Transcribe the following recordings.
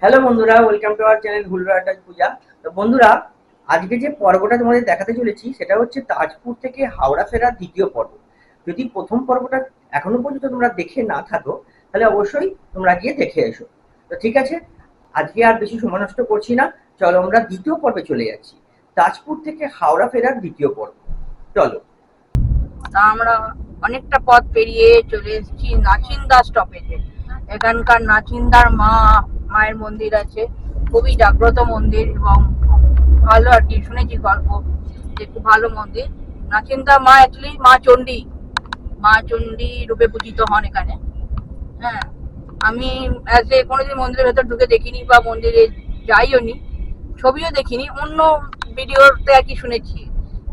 Hello বন্ধুরা, welcome to our channel হুলরাটাজ পূজা। তো বন্ধুরা, আজকে যে পর্বটা তোমাদের দেখাতে চলেছি সেটা হচ্ছে তাজপুর থেকে হাওড়া ফেরার দ্বিতীয় পর্ব। যদি প্রথম পর্বটা এখনো পর্যন্ত তোমরা দেখে না থাকো তাহলে অবশ্যই তোমরা গিয়ে দেখে এসো। তো ঠিক আছে, আজকে আর বেশি সময় নষ্ট করছি না, চলো আমরা দ্বিতীয় পর্বে চলে যাচ্ছি। তাজপুর থেকে হাওড়া ফেরার দ্বিতীয় পর্ব, চলো। তা আমরা অনেকটা পথ পেরিয়ে চলে এসেছি নাচিন্দা স্টপেজে। এখানকার নাচিন্দার মায়ের মন্দির আছে, খুবই জাগ্রত মন্দির এবং ভালো আর কি, শুনেছি গল্প যে খুব ভালো মন্দির। নাচিন্দা মা অ্যাকচুয়ালি মা চণ্ডী রূপে পূজিত হন এখানে। হ্যাঁ, আমি কোনোদিন মন্দিরের ভেতর ঢুকে দেখিনি বা মন্দিরে যাইও নি, ছবিও দেখিনি, অন্য ভিডিওতে আর কি শুনেছি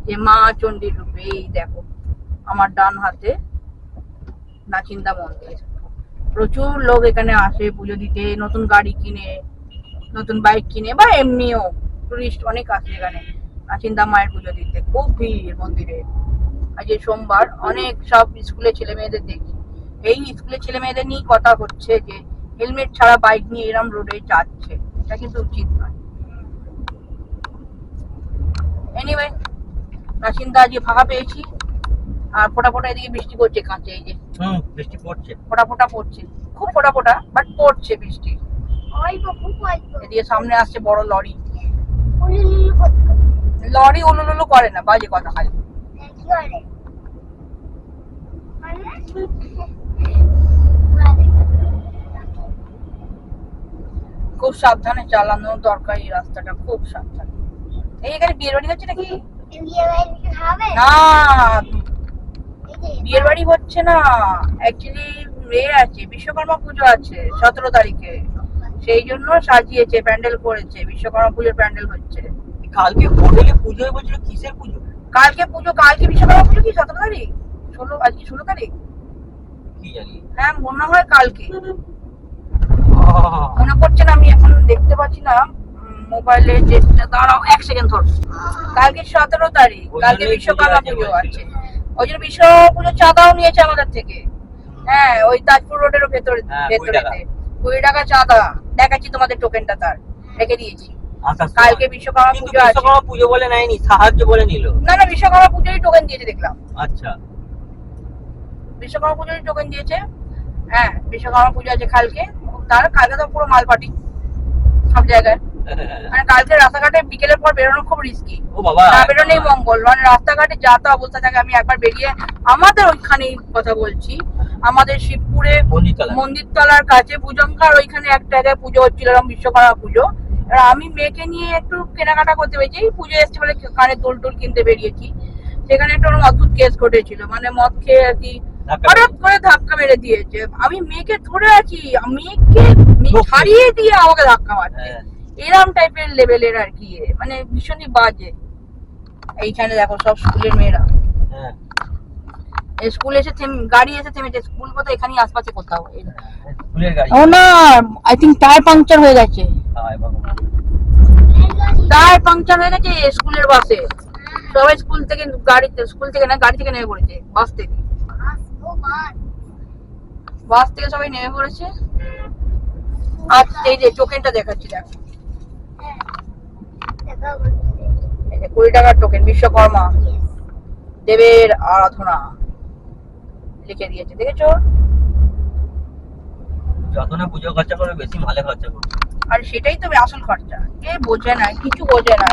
যে মা চণ্ডীর রূপে। এই দেখো আমার ডান হাতে নাচিন্দা মন্দির। প্রচুর লোক এখানে আসে পুজো দিতে, নতুন গাড়ি কিনে, নতুন বাইক কিনে, বা এমনিও টুরিস্ট অনেক আসে এখানে নাচিন্দা মায়ের পুজো দিতে। খুব ভিড় মন্দিরে। আজ সোমবার, অনেক সব স্কুলের ছেলে মেয়েদের দেখি। এই স্কুলের ছেলে মেয়েদের নিয়ে কথা হচ্ছে যে হেলমেট ছাড়া বাইক নিয়ে এরম রোডে যাচ্ছে, এটা কিন্তু উচিত নয়। এনিওয়ে, নাচিন্দা আজকে ফাঁকা পেয়েছি। আর ফোটা ফোটা এদিকে বৃষ্টি পড়ছে, কাঁচে এই যে বৃষ্টি পড়ছে, ফোটা ফোটা পড়ছে, খুব ফোটা ফোটা বাট পড়ছে বৃষ্টি। এদিকে সামনে আসছে বড় লরি। লরি উলুলুলু করে না, বাজে কথা খালি। খুব সাবধানে চালানো দরকার এই রাস্তাটা, খুব সাবধানে। এই এখানে বিয়ের বাড়ি হচ্ছে নাকি? না, বিয়ের বাড়ি হচ্ছে না, অ্যাকচুয়ালি আছে, বিশ্বকর্মা পুজো আছে 17 তারিখে, সেই জন্য সাজিয়েছে, প্যান্ডেল করেছে, বিশ্বকর্মা পুজোর প্যান্ডেল হচ্ছে। কালকে হোটেলে পুজো বলছিল, কিসের পুজো? কালকে পুজো, কালকে বিশ্বকর্মা পুজো কি 17 তারিখ? আজকে 16 তারিখ, কি জানি। হ্যাঁ মনে হয় কালকে, মনে পড়ছে না, আমি এখন দেখতে পাচ্ছি না মোবাইলে। যেটা দাঁড়াও এক সেকেন্ড ধর, কালকে 17 তারিখ, কালকে বিশ্বকর্মা পুজো আছে। ওই জন্য বিশ্বকর্মা পুজোর চাঁদাও নিয়েছে আমাদের থেকে। হ্যাঁ, ওই তাজপুর রোডের ভেতরে 20 টাকা চাঁদা। দেখাচ্ছি তোমাদের টোকেনটা, তার রেখে দিয়েছি। কালকে বিশ্বকর্মা পুজো আছে। বিশ্বকর্মা পুজো বলে নেয়নি, সাহায্য বলে নিল। না, বিশ্বকর্মা পুজোরই টোকেন দিয়েছে দেখলাম। আচ্ছা, বিশ্বকর্মা পুজোরই টোকেন দিয়েছে। হ্যাঁ, বিশ্বকর্মা পুজো আছে কালকে। কালকে তো পুরো মাল পার্টি সব জায়গায়। মানে কালকে রাস্তাঘাটে বিকেলের পর বেরোনো খুব রিস্কি। ও বাবা, না বেরোলেই মঙ্গল। মানে রাস্তাঘাটে যা তা অবস্থা থাকে। আমি একবার বেরিয়ে, আমাদের ওইখানেই কথা বলছি, আমাদের শিবপুরে মন্দির তলার কাছে ভুজঙ্কার ওইখানে এক জায়গায় পুজো হচ্ছিল, বিশ্বকর্মা পুজো। আর আমি মেয়েকে নিয়ে একটু কেনাকাটা করতে পেরেছি, পুজো এসছে বলে কানে দুল টুল কিনতে বেরিয়েছি। সেখানে একটা অদ্ভুত কেস ঘটেছিল, মানে মদ খেয়ে আর কি হঠাৎ করে ধাক্কা মেরে দিয়েছে। আমি মেয়েকে ধরে আছি, মেয়েকে ছাড়িয়ে দিয়ে আমাকে ধাক্কা মারছে। এরম টাইপের লেভেলের আর কি, মানে ভীষণই বাজে। এইখানে দেখো সব স্কুলের মেয়েরা, স্কুল এসে গাড়ি এসে থেমেছে। স্কুল কোথায়? এখানেই আশপাশে কোথাও। ও না, আই থিঙ্ক টায়ার পাংচার হয়ে গেছে। টায়ার পাংচার হয়ে গেছে স্কুলের বাসে। সবাই স্কুল থেকে গাড়ি থেকে নেমে পড়েছে, বাস থেকে সবাই নেমে পড়েছে। আচ্ছা, এই যে টোকেনটা দেখাচ্ছি, দেখো 20 টাকার টোকেন, বিশ্বকর্মা দেবের আরাধনা লিখে দিয়েছে, দেখেছো? যত না পুজো খরচা করবে, বেশি মালে খরচা করবে। আর সেটাই তো আসল খরচা। কে বোঝে না, কিছু বোঝে না।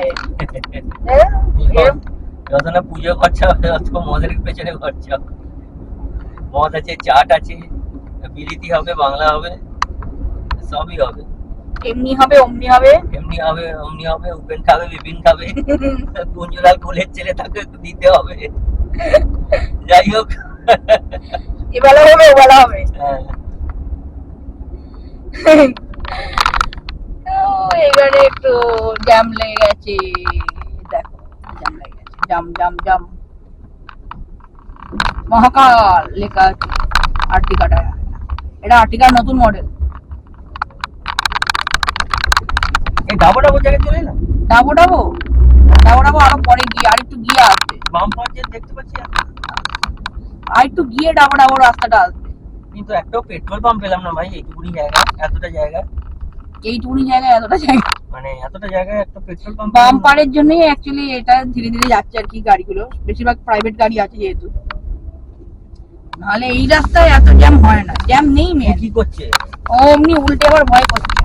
যত না পুজো খরচা হবে, তত মদের পেছনে খরচা। মদ আছে, চাট আছে, বিলিতি হবে, বাংলা হবে, সবই হবে। এমনি হবে, অমনি হবে, এমনি হবে, অমনি হবে, উপেন খাবে, বিপিন খাবে, কুঞ্জলাল কোলের ছেলে তাকে দিতে হবে। যাই হোক, এবেলা হবে, ওবেলা হবে। এখানে একটু জ্যাম লেগে গেছে, দেখো জ্যাম লেগে গেছে, জাম। মহাকাল লেখা আছে আর্টিকাটা। এটা আর্টিকার নতুন মডেল। এই ডাবো জায়গায় চলে না, ডাবো আরো পরে গিয়ে, আর একটু গিয়ে আসবে। বাম পাশে দেখতে পাচ্ছি, আর একটু গিয়ে ডাবো রাস্তাটা আসবে। কিন্তু একটাও পেট্রোল পাম্প পেলাম না ভাই, এইটুকুনি জায়গা, এতটা জায়গা। এইটুকুনি জায়গায় এতটা জায়গা, মানে এতটা জায়গায় একটা পেট্রোল পাম্প বাম্পারের জন্যই অ্যাকচুয়ালি এটা ধীরে ধীরে যাচ্ছে আর কি গাড়িগুলো, বেশিরভাগ প্রাইভেট গাড়ি আছে যেহেতু, নাহলে এই রাস্তায় এত জ্যাম হয় না, জ্যাম নেই মেয়ে। কি করছে ও অমনি উল্টে আবার ভয় করছে,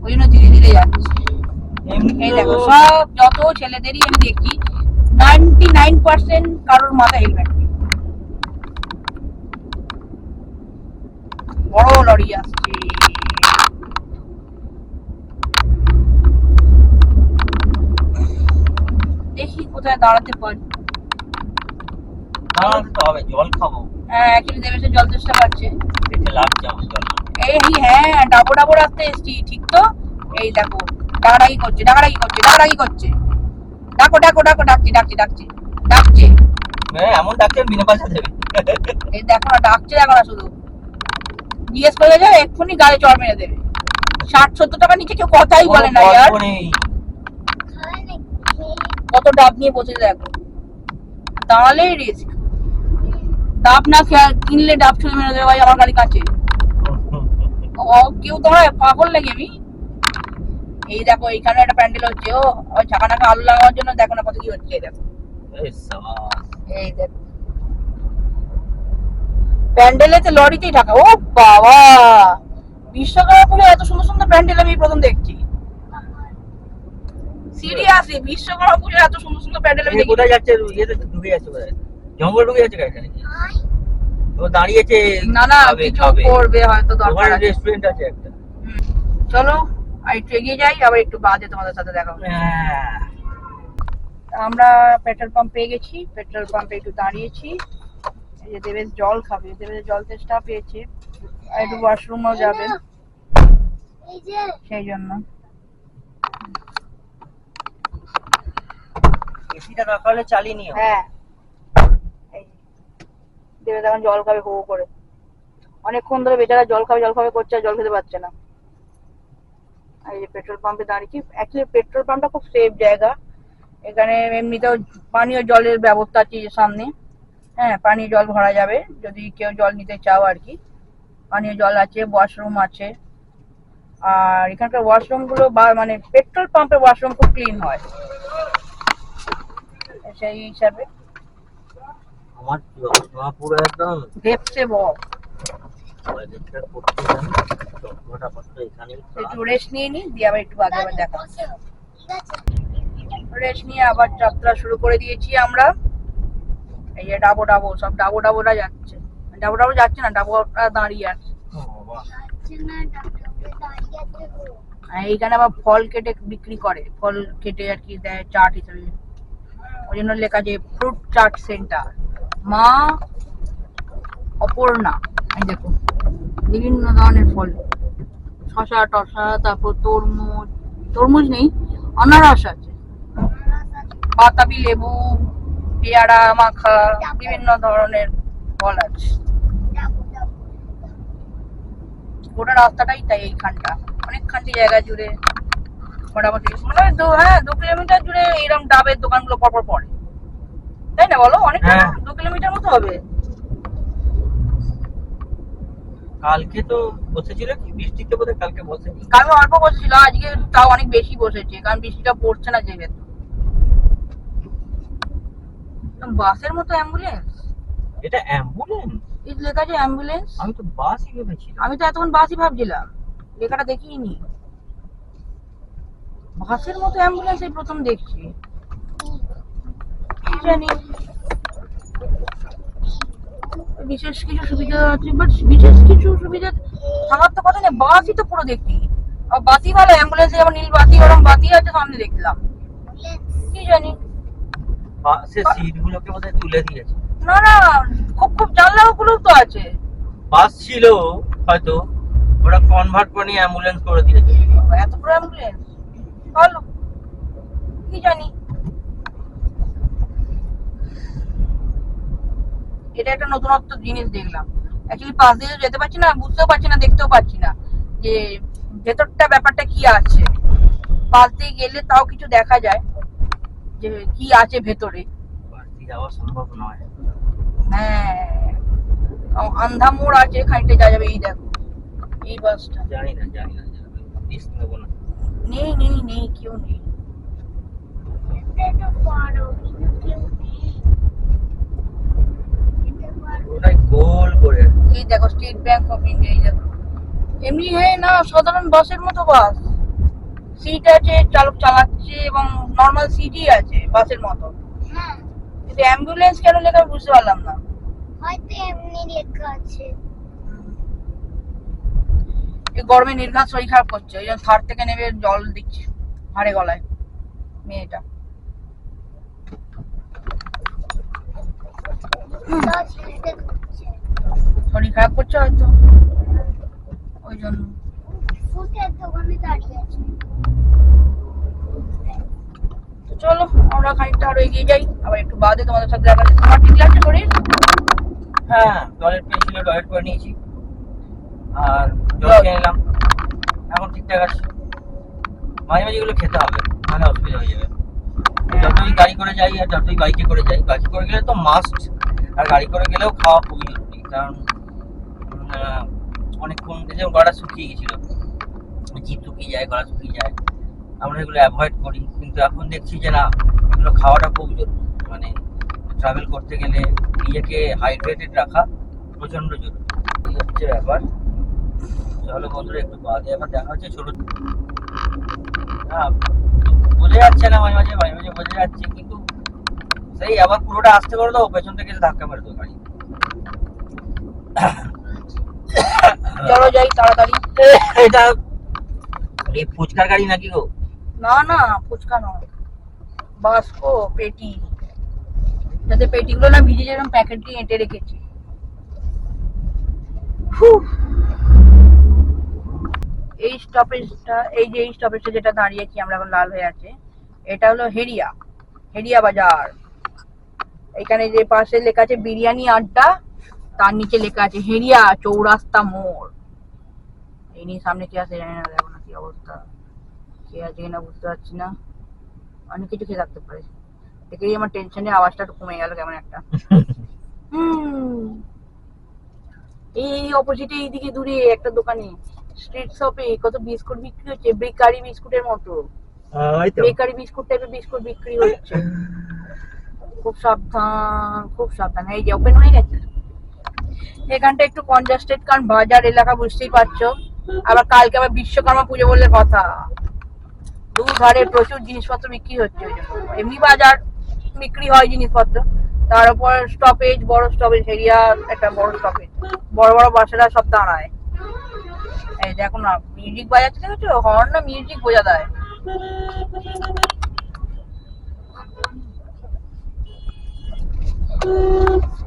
ওই জন্য ধীরে ধীরে যাচ্ছে। এই দেখো সব যত ছেলেদেরই আমি দেখি 99% কারোর মাথায় হেলমেট নেই। বড় লরি আসছে, দেখি কোথায় দাঁড়াতে পারি। দাঁড়াতে তো হবে, জল খাবো। হ্যাঁ অ্যাকচুয়ালি দেবেশের জল চেষ্টা পাচ্ছে। পেটে লাগছে আমার জল। এই হ্যাঁ ডাবো ডাবো রাস্তায় এসছি ঠিক তো। এই দেখো ডাকাডাকি করছে, ডাকাডাকি করছে, ডাকাডাকি করছে, ডাকো ডাকো ডাকো, ডাকছে ডাকছে ডাকছে ডাকছে। এমন ডাকছে বিনা পয়সা দেবে। এই দেখো না ডাকছে, দেখো না শুধু জিজ্ঞেস করে যায় এক্ষুনি গাড়ি চড় মেরে দেবে। 60-70 টাকা নিচে কেউ কথাই বলে না ইয়ার। কত ডাব নিয়ে বসে দেখো, তাহলেই রিস্ক। ডাব না কিনলে ডাব ছুঁড়ে মেরে দেবে ভাই আমার গাড়ি কাছে। কেউ তোমার পাগল লাগে আমি। এই দেখো এইখানে একটা প্যান্ডেল হচ্ছে, ও ওই ঝাঁকা নাকা আলু লাগানোর জন্য দেখো না কত কি হচ্ছে। এই দেখো এই দেখো প্যান্ডেলেতে লরিতেই ঢাকা। ও বাবা, বিশ্বকর্মা এত সুন্দর সুন্দর প্যান্ডেল আমি প্রথম দেখছি। সিরিয়াসলি বিশ্বকর্মা পুজো এত সুন্দর সুন্দর প্যান্ডেল আমি দেখি। কোথায় যাচ্ছে? ইয়েতে ঢুকে যাচ্ছে বোধহয়, জঙ্গল ঢুকে যাচ্ছে গাড়িটা নাকি? ও দাঁড়িয়েছে, না না কিছু করবে হয়তো, দরকার আছে। রেস্টুরেন্ট আছে একটা। চলো আর একটু এগিয়ে যাই, আবার একটু বাদে তোমাদের সাথে দেখা হবে। আমরা পেট্রোল পাম্প পেয়ে গেছি, পেট্রোল পাম্পে একটু দাঁড়িয়েছি। এই যে দেবেশ জল খাবে, দেবেশ জল তেষ্টা পেয়েছে, আর একটু ওয়াশরুমও যাবে সেই জন্য। এসিটা দরকার হলে চালিয়ে নিও। হ্যাঁ এই দেবেশ এখন জল খাবে হো করে, অনেকক্ষণ ধরে বেচারা জল খাবে করছে, আর জল খেতে পারছে না। আর এই যে পেট্রোল পাম্পে দাঁড়িয়েছি, অ্যাকচুয়ালি পেট্রোল পাম্পটা খুব সেফ জায়গা। এখানে এমনিতেও পানীয় জলের ব্যবস্থা আছে সামনে। হ্যাঁ পানীয় জল ভরা যাবে যদি কেউ জল নিতে চাও আর কি। পানীয় জল আছে, ওয়াশরুম আছে। আর এখানকার ওয়াশরুম গুলো মানে পেট্রোল পাম্পের ওয়াশরুম খুব ক্লিন হয় সেই হিসাবে। আমার পুরো একদম ভেপসে বক। এখানে একটু রেস্ট নিয়ে নি, দিয়ে আবার একটু আগে আবার দেখা। রেস্ট নিয়ে আবার যাত্রা শুরু করে দিয়েছি আমরা। এই যে ডাবো ডাবো সব ডাবো ডাবোরা যাচ্ছে, ডাবো ডাবো যাচ্ছে না, ডাবোটা দাঁড়িয়ে আছে। এইখানে আবার ফল কেটে বিক্রি করে, ফল কেটে আর কি দেয় চাট হিসেবে। ওই জন্য লেখা যে ফ্রুট চাট সেন্টার মা অপর্ণা। এই দেখো বিভিন্ন ধরনের ফল, শশা টশা, তারপর তরমুজ, তরমুজ নেই আনারস আছে, বাতাবি লেবু, পেয়ারা মাখা, বিভিন্ন ধরনের ফল আছে। গোটা রাস্তাটাই তাই এইখানটা অনেকখানটি জায়গা জুড়ে মোটামুটি মানে 2 কিলোমিটার জুড়ে এইরকম ডাবের দোকানগুলো পরপর পড়ে, তাই না বলো? অনেকটা 2 কিলোমিটার মতো হবে। কালকে তো বসেছিল কি বৃষ্টিতে বোধহয়, কালকে বসেনি। কালকে অল্প বসেছিল, আজকে তাও অনেক বেশি বসেছে, কারণ বৃষ্টিটা পড়ছে না যেহেতু। বাসের মতো অ্যাম্বুলেন্স, এটা অ্যাম্বুলেন্স? এই লেখা আছে অ্যাম্বুলেন্স। আমি তো বাসই ভেবেছিলাম। আমি তো এতক্ষণ বাসই ভাবছিলাম, লেখাটা দেখিনি। বাসের মতো অ্যাম্বুলেন্স এই প্রথম দেখছি, কি জানি বিশেষ কিছু সুবিধা আছে, বাট বিশেষ কিছু সুবিধা থাকার তো কথা নেই। বাসই তো পুরো দেখি, বাতি ভালো, অ্যাম্বুলেন্সে যেমন নীল বাতি ওরকম বাতি আছে সামনে দেখলাম, কি জানি। বাসের সিট গুলোকে বোধহয় তুলে দিয়েছে। না না খুব খুব জানলা গুলো তো আছে। বাস ছিল হয়তো, ওরা কনভার্ট করে নিয়ে অ্যাম্বুলেন্স করে দিয়েছে। এত বড় অ্যাম্বুলেন্স ভালো, কি জানি। এটা একটা নতুনত্ব জিনিস দেখলাম। অ্যাকচুয়ালি পাশ দিয়ে যেতে পারছি না, বুঝতেও পারছি না, দেখতেও পাচ্ছি না যে ভেতরটা ব্যাপারটা কি আছে। পাশ দিয়ে গেলে তাও কিছু দেখা যায় যে কি আছে ভেতরে। বাস দিয়ে যাওয়া সম্ভব নয়। হ্যাঁ আন্ধা মোড় আছে, খানিকটা যা যাবে। এই দেখো এই বাসটা জানি না রিস্ক নেবো না। নেই কেউ নেই। ওটাই গোল করে। এই দেখো স্টেট ব্যাংক অফ ইন্ডিয়া, এই দেখো এমনি না সাধারণ বাসের মতো বাস, সিট আছে, চালক চালাচ্ছে এবং নর্মাল সিটই আছে বাসের মতো, কিন্তু অ্যাম্বুলেন্স কেন লেখা বুঝতে পারলাম না। হয়তো এমনি লেখা আছে। এই গরমে নির্ঘাত শরীর খারাপ করছে, ওই জন্য থার থেকে নেমে জল দিচ্ছে হাড়ে গলায় মেয়েটা। শরীর খারাপ করছে হয়তো, ওই জন্য। ফুটের দোকানে দাঁড়িয়ে আছে। তো চলো আমরা খানিকটা আরো এগিয়ে যাই, আবার একটু বাদে তোমাদের সাথে দেখা যাচ্ছে। তোমার ঠিক লাগছে শরীর? হ্যাঁ, টয়লেট পেয়েছিল, টয়লেট করে নিয়েছি আর জল খেয়ে নিলাম, এখন ঠিকঠাক আছে। মাঝে মাঝে এগুলো খেতে হবে, নাহলে অসুবিধা হয়ে যাবে। যতই গাড়ি করে যাই আর যতই বাইকে করে যাই, বাইকে করে গেলে তো মাস্ট, আর গাড়ি করে গেলেও খাওয়া খুবই জরুরি। কারণ অনেকক্ষণ যেমন গলা শুকিয়ে গেছিল, জিভ শুকিয়ে যায়, গলা শুকিয়ে যায়, আমরা এগুলো অ্যাভয়েড করি। কিন্তু এখন দেখছি যে না, এগুলো খাওয়াটা খুব জরুরি। মানে ট্রাভেল করতে গেলে নিজেকে হাইড্রেটেড রাখা প্রচন্ড জরুরি। এই হচ্ছে ব্যাপার। চলো বন্ধুরা, একটু বাদে আবার দেখা হচ্ছে। ছোট বোঝা যাচ্ছে না, মাঝে মাঝে বোঝা যাচ্ছে, কিন্তু সেই আবার পুরোটা আসতে করে দাও, পেছন থেকে ধাক্কা মেরে দেবো গাড়ি। চলো যাই তাড়াতাড়ি। এটা এই ফুচকার গাড়ি নাকি গো? না ফুচকা নয়, বাস্কো পেটি, যাতে পেটিগুলো না ভিজে যেরকম প্যাকেট দিয়ে এঁটে রেখেছি। এই স্টপেজটা, এই যে এই স্টপেজটা যেটা দাঁড়িয়েছি আমরা এখন, লাল হয়ে আছে, এটা হলো হেরিয়া বাজার। এখানে যে পাশে লেখা আছে বিরিয়ানি আড্ডা, তার নিচে লেখা আছে হেরিয়া চৌরাস্তা মোড়। এই নিয়ে সামনে কে আছে জানি না, দেখো না কি অবস্থা, কে আছে কিনা বুঝতে পারছি না, অনেক কিছু খেয়ে থাকতে পারে। দেখেই আমার টেনশনে আওয়াজটা একটু কমে গেল কেমন একটা। এই অপোজিটে এইদিকে দূরে একটা দোকানে স্ট্রিট শপে কত বিস্কুট বিক্রি হচ্ছে, বেকারি বিস্কুটের মতো, বেকারি বিস্কুট টাইপের বিস্কুট বিক্রি হচ্ছে। খুব সাবধান। এই যে ওপেন হয়ে গেছে। এখানটা একটু কনজাস্টেড, কারণ বাজার এলাকা বুঝতেই পারছো, আবার কালকে আবার বিশ্বকর্মা পুজো বলে কথা, দুধারে প্রচুর জিনিসপত্র বিক্রি হচ্ছে। এমনি বাজার বিক্রি হয় জিনিসপত্র, তার উপর স্টপেজ, বড় স্টপেজ, এরিয়া একটা বড় স্টপেজ, বড় বাসেরা সব দাঁড়ায়। এই দেখো না মিউজিক বাজাচ্ছে, দেখেছো হর্ন না মিউজিক বোঝা দেয়।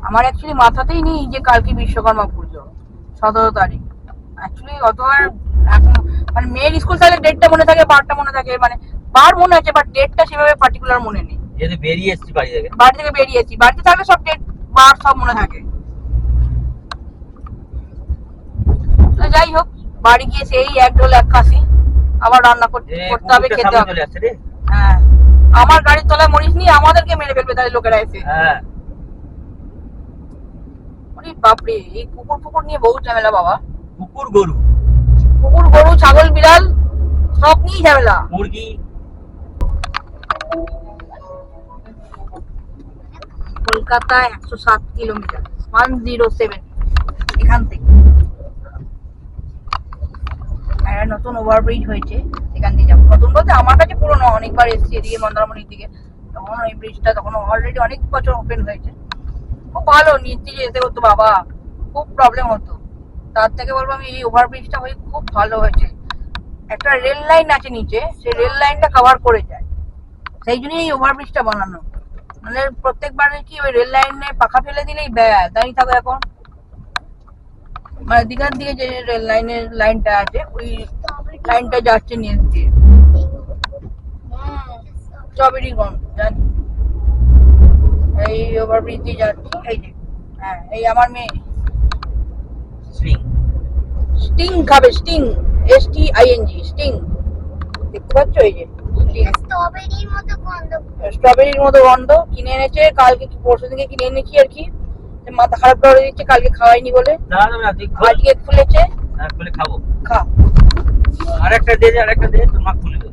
আমার অ্যাকচুয়ালি মাথাতেই নেই যে কালকে বিশ্বকর্মা পুজো 17 তারিখ। অ্যাকচুয়ালি অত আর এখন মানে মেয়ের স্কুল তাহলে ডেটটা মনে থাকে, বারটা মনে থাকে, মানে বার মনে আছে, বাট ডেটটা সেভাবে পার্টিকুলার মনে নেই। যেহেতু বেরিয়ে এসেছি বাড়ি থেকে বেরিয়েছি, বাড়িতে থাকলে সব ডেট বার সব মনে থাকে। তো যাই হোক, বাড়ি গিয়ে সেই এক ঢোল এক কাশি আবার রান্না করতে হবে, খেতে হবে। হ্যাঁ, আমার গাড়ির তলায় মরিস নি, আমাদেরকে মেরে ফেলবে তাহলে লোকেরা এসে। হ্যাঁ বাপরে, এই কুকুর নিয়ে বহু ঝামেলা বাবা। কুকুর গরু ছাগল বিড়াল সব নিয়ে ঝামেলা। মুরগি। কলকাতা 107 কিলোমিটার, 107 এখান থেকে। নতুন ওভারব্রিজ হয়েছে, সেখান দিয়ে যাবো। নতুন বলতে আমার কাছে পুরোনো, অনেকবার এসেছি এদিকে মন্দারমণির দিকে, তখন এই ব্রিজটা তখন অলরেডি অনেক বছর ওপেন হয়েছে। খুব ভালো, নিচে যেতে হতো বাবা, খুব প্রবলেম হতো। তার থেকে বলবো আমি এই ওভারব্রিজটা হয়ে খুব ভালো হয়েছে। একটা রেল লাইন আছে নিচে, সেই রেল লাইনটা কভার করে যায়, সেই জন্যই এই ওভারব্রিজটা বানানো। মানে প্রত্যেকবার কি ওই রেল লাইনে পাখা ফেলে দিলেই দাঁড়িয়ে থাকো এখন। মানে দীঘার দিকে যে রেল লাইনটা আছে, ওই লাইনটা যাচ্ছে নিচ দিয়ে। স্ট্রবেরি গন্ধ জানি, এই ওভারব্রিজ দিয়ে যাচ্ছি। এই যে হ্যাঁ, এই আমার মেয়ে স্টিং খাবে, স্টিং, STING, স্টিং, দেখতে পাচ্ছ? এই যে স্ট্রবেরির মতো গন্ধ। কিনে এনেছে কালকে, পরশু দিকে কিনে এনেছি আর কি, মাথা খারাপ করে দিচ্ছে কালকে খাওয়াইনি বলে। আজকে খুলেছে, এক বলে খাবো। খা। আরেকটা দে, আরেকটা দে, তো মাখ খুলে দে।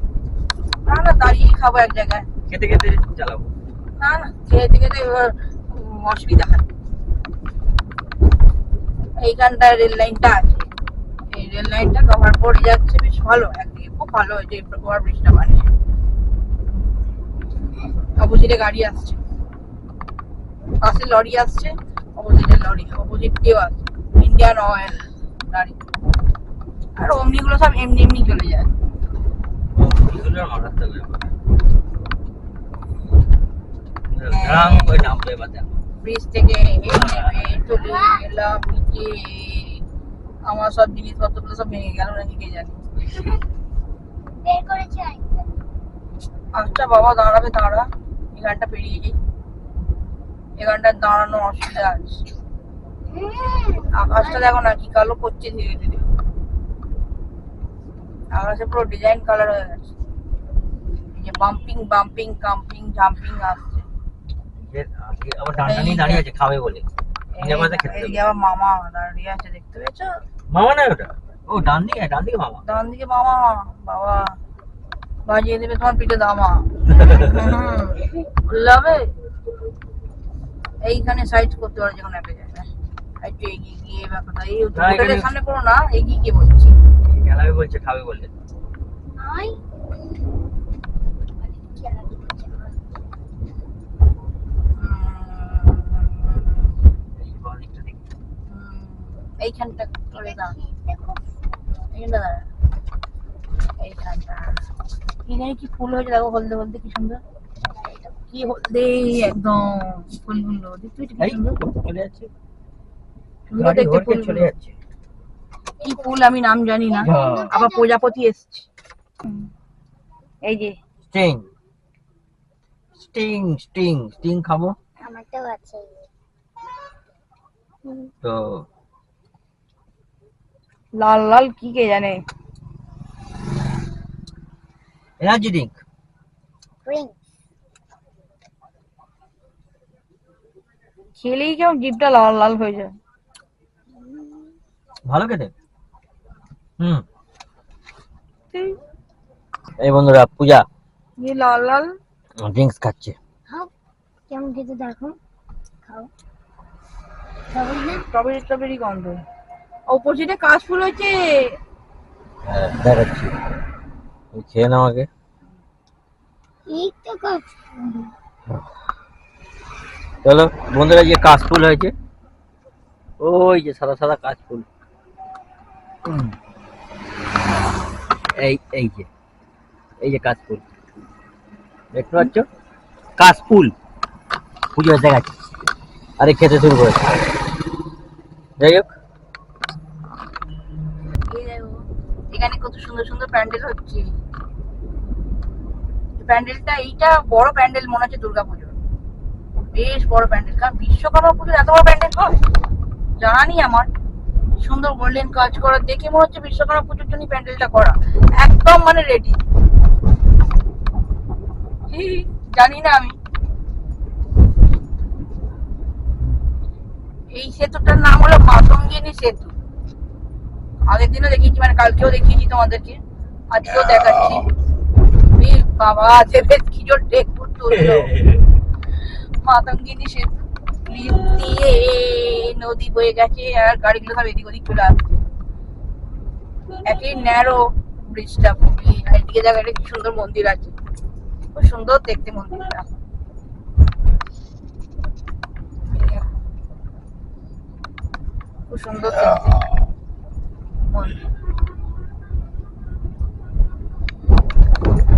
না না, দাঁড়িয়ে খাবো এক জায়গায়। খেতে খেতে চালাবো। না না, খেতে খেতে এবার অসুবিধা হয়। এইখানটায় রেল লাইনটা আছে, এই রেল লাইনটা কভার করে যাচ্ছে, বেশ ভালো, একদিকে খুব ভালো হয়েছে এই ওভার ব্রিজটা বানিয়ে। অপোজিটে গাড়ি আসছে, পাশে লরি আসছে, অপোজিটে লরি, অপোজিট দিয়েও আসছে ইন্ডিয়ান অয়েল গাড়ি। আর অমনিগুলো সব এমনি এমনি চলে যায়। এগুলো আর মারাতে হবে এবার। রাং ওই নামবে এবার দেখো। ব্রিজ থেকে নেমে চলে গেলাম নিচে। আমার সব জিনিসপত্রগুলো সব ভেঙে গেল নাকি কে জানে। বের করেছি আরেকটা। আচ্ছা বাবা, দাঁড়াবে, দাঁড়া, এখানটা পেরিয়ে যাই। এখানটায় দাঁড়ানো অসুবিধা আছে। আকাশটা দেখো না কি কালো করছে ধীরে ধীরে। আকাশে পুরো ডিজাইন কালার হয়ে গেছে। এই যে বাম্পিং বাম্পিং কাম্পিং জাম্পিং আসছে। আবার ডান্ডা নিয়ে দাঁড়িয়ে আছে খাবে বলে। এই আবার মামা দাঁড়িয়ে আছে, দেখতে পেয়েছো? মামা না ওটা, ও ডান দিকে মামা। ডান দিকে মামা, বাবা বাজিয়ে দেবে তোমার পিঠে দামা। লাভে এইখানে সাইড করতে পারো যখন একটা জায়গায়। একটু এগিয়ে গিয়ে ব্যাপারটা এই হোটেলের সামনে করো না, এগিয়ে গিয়ে বলছি। খেলাবে বলছে খাবে বলে। আই এইখানটা করে দাও, দেখো এইখানটা দাঁড়া, এইখানটা। এখানে কি ফুল হয়েছে দেখো, হলদে হলদে কি সুন্দর, কি হলদে একদম ফুলগুলো, দেখতে কি সুন্দর চলে যাচ্ছে, সুন্দর গাড়ি দেখতে ঘোরকে চলে ফুলগুলো। যাচ্ছে। কি ফুল আমি নাম জানি না, হ্যাঁ। আবার প্রজাপতি এসছে। এই যে স্টিং স্টিং স্টিং স্টিং খাবো আমারটাও আছে। তো। লাল লাল কি কে জানে, এনার্জি ড্রিঙ্ক। রিং খেলেই কেমন জিভটা লাল লাল হয়ে যায়। ভালো খেতে। এই বন্ধুরা পূজা ये লাল লাল ড্রিঙ্কস খাচ্ছে। খাও কেমন খেতে দেখো, খাও খাবো না। স্ট্রবেরি স্ট্রবেরি গন্ধ। অপোজিটে কাশফুল হয়েছে। দেখাচ্ছি, খেয়ে নাও আগে। এই তো কাজ চলো বন্ধুরা, যে কাশফুল হয়েছে, ওই যে সাদা সাদা কাশফুল, এই যে কাশফুল দেখতে পাচ্ছ, কাশফুল পুজো এসে গেছে, আরে খেতে শুরু করেছে। যাই হোক, এই দেখো এখানে কত সুন্দর সুন্দর প্যান্ডেল হচ্ছে। প্যান্ডেলটা এইটা বড় প্যান্ডেল মনে হচ্ছে দুর্গাপুজোর, বেশ বড় প্যান্ডেল। কারণ বিশ্বকর্মা পুজোর এত বড় প্যান্ডেল হয় জানা নেই আমার। সুন্দর গোল্ডেন কাজ করা দেখে মনে হচ্ছে বিশ্বকর্মা পুজোর জন্য প্যান্ডেলটা করা, একদম মানে রেডি। জানি না আমি। এই সেতুটার নাম হলো মাতঙ্গিনী সেতু। আগের দিনও দেখিয়েছি, মানে কালকেও দেখিয়েছি তোমাদেরকে, আজকেও দেখাচ্ছি। বাবা দেবের কি জোর টেক তুললো। মাতঙ্গিনী সেতু লিফট দিয়ে নদী বয়ে গেছে, আর গাড়িগুলো সব এদিক ওদিক চলে আসছে। একই ন্যারো ব্রিজটা খুবই। আর এদিকে দেখা একটা কি সুন্দর মন্দির আছে, খুব সুন্দর দেখতে মন্দিরটা। খুব সুন্দর দেখতে মন্দির।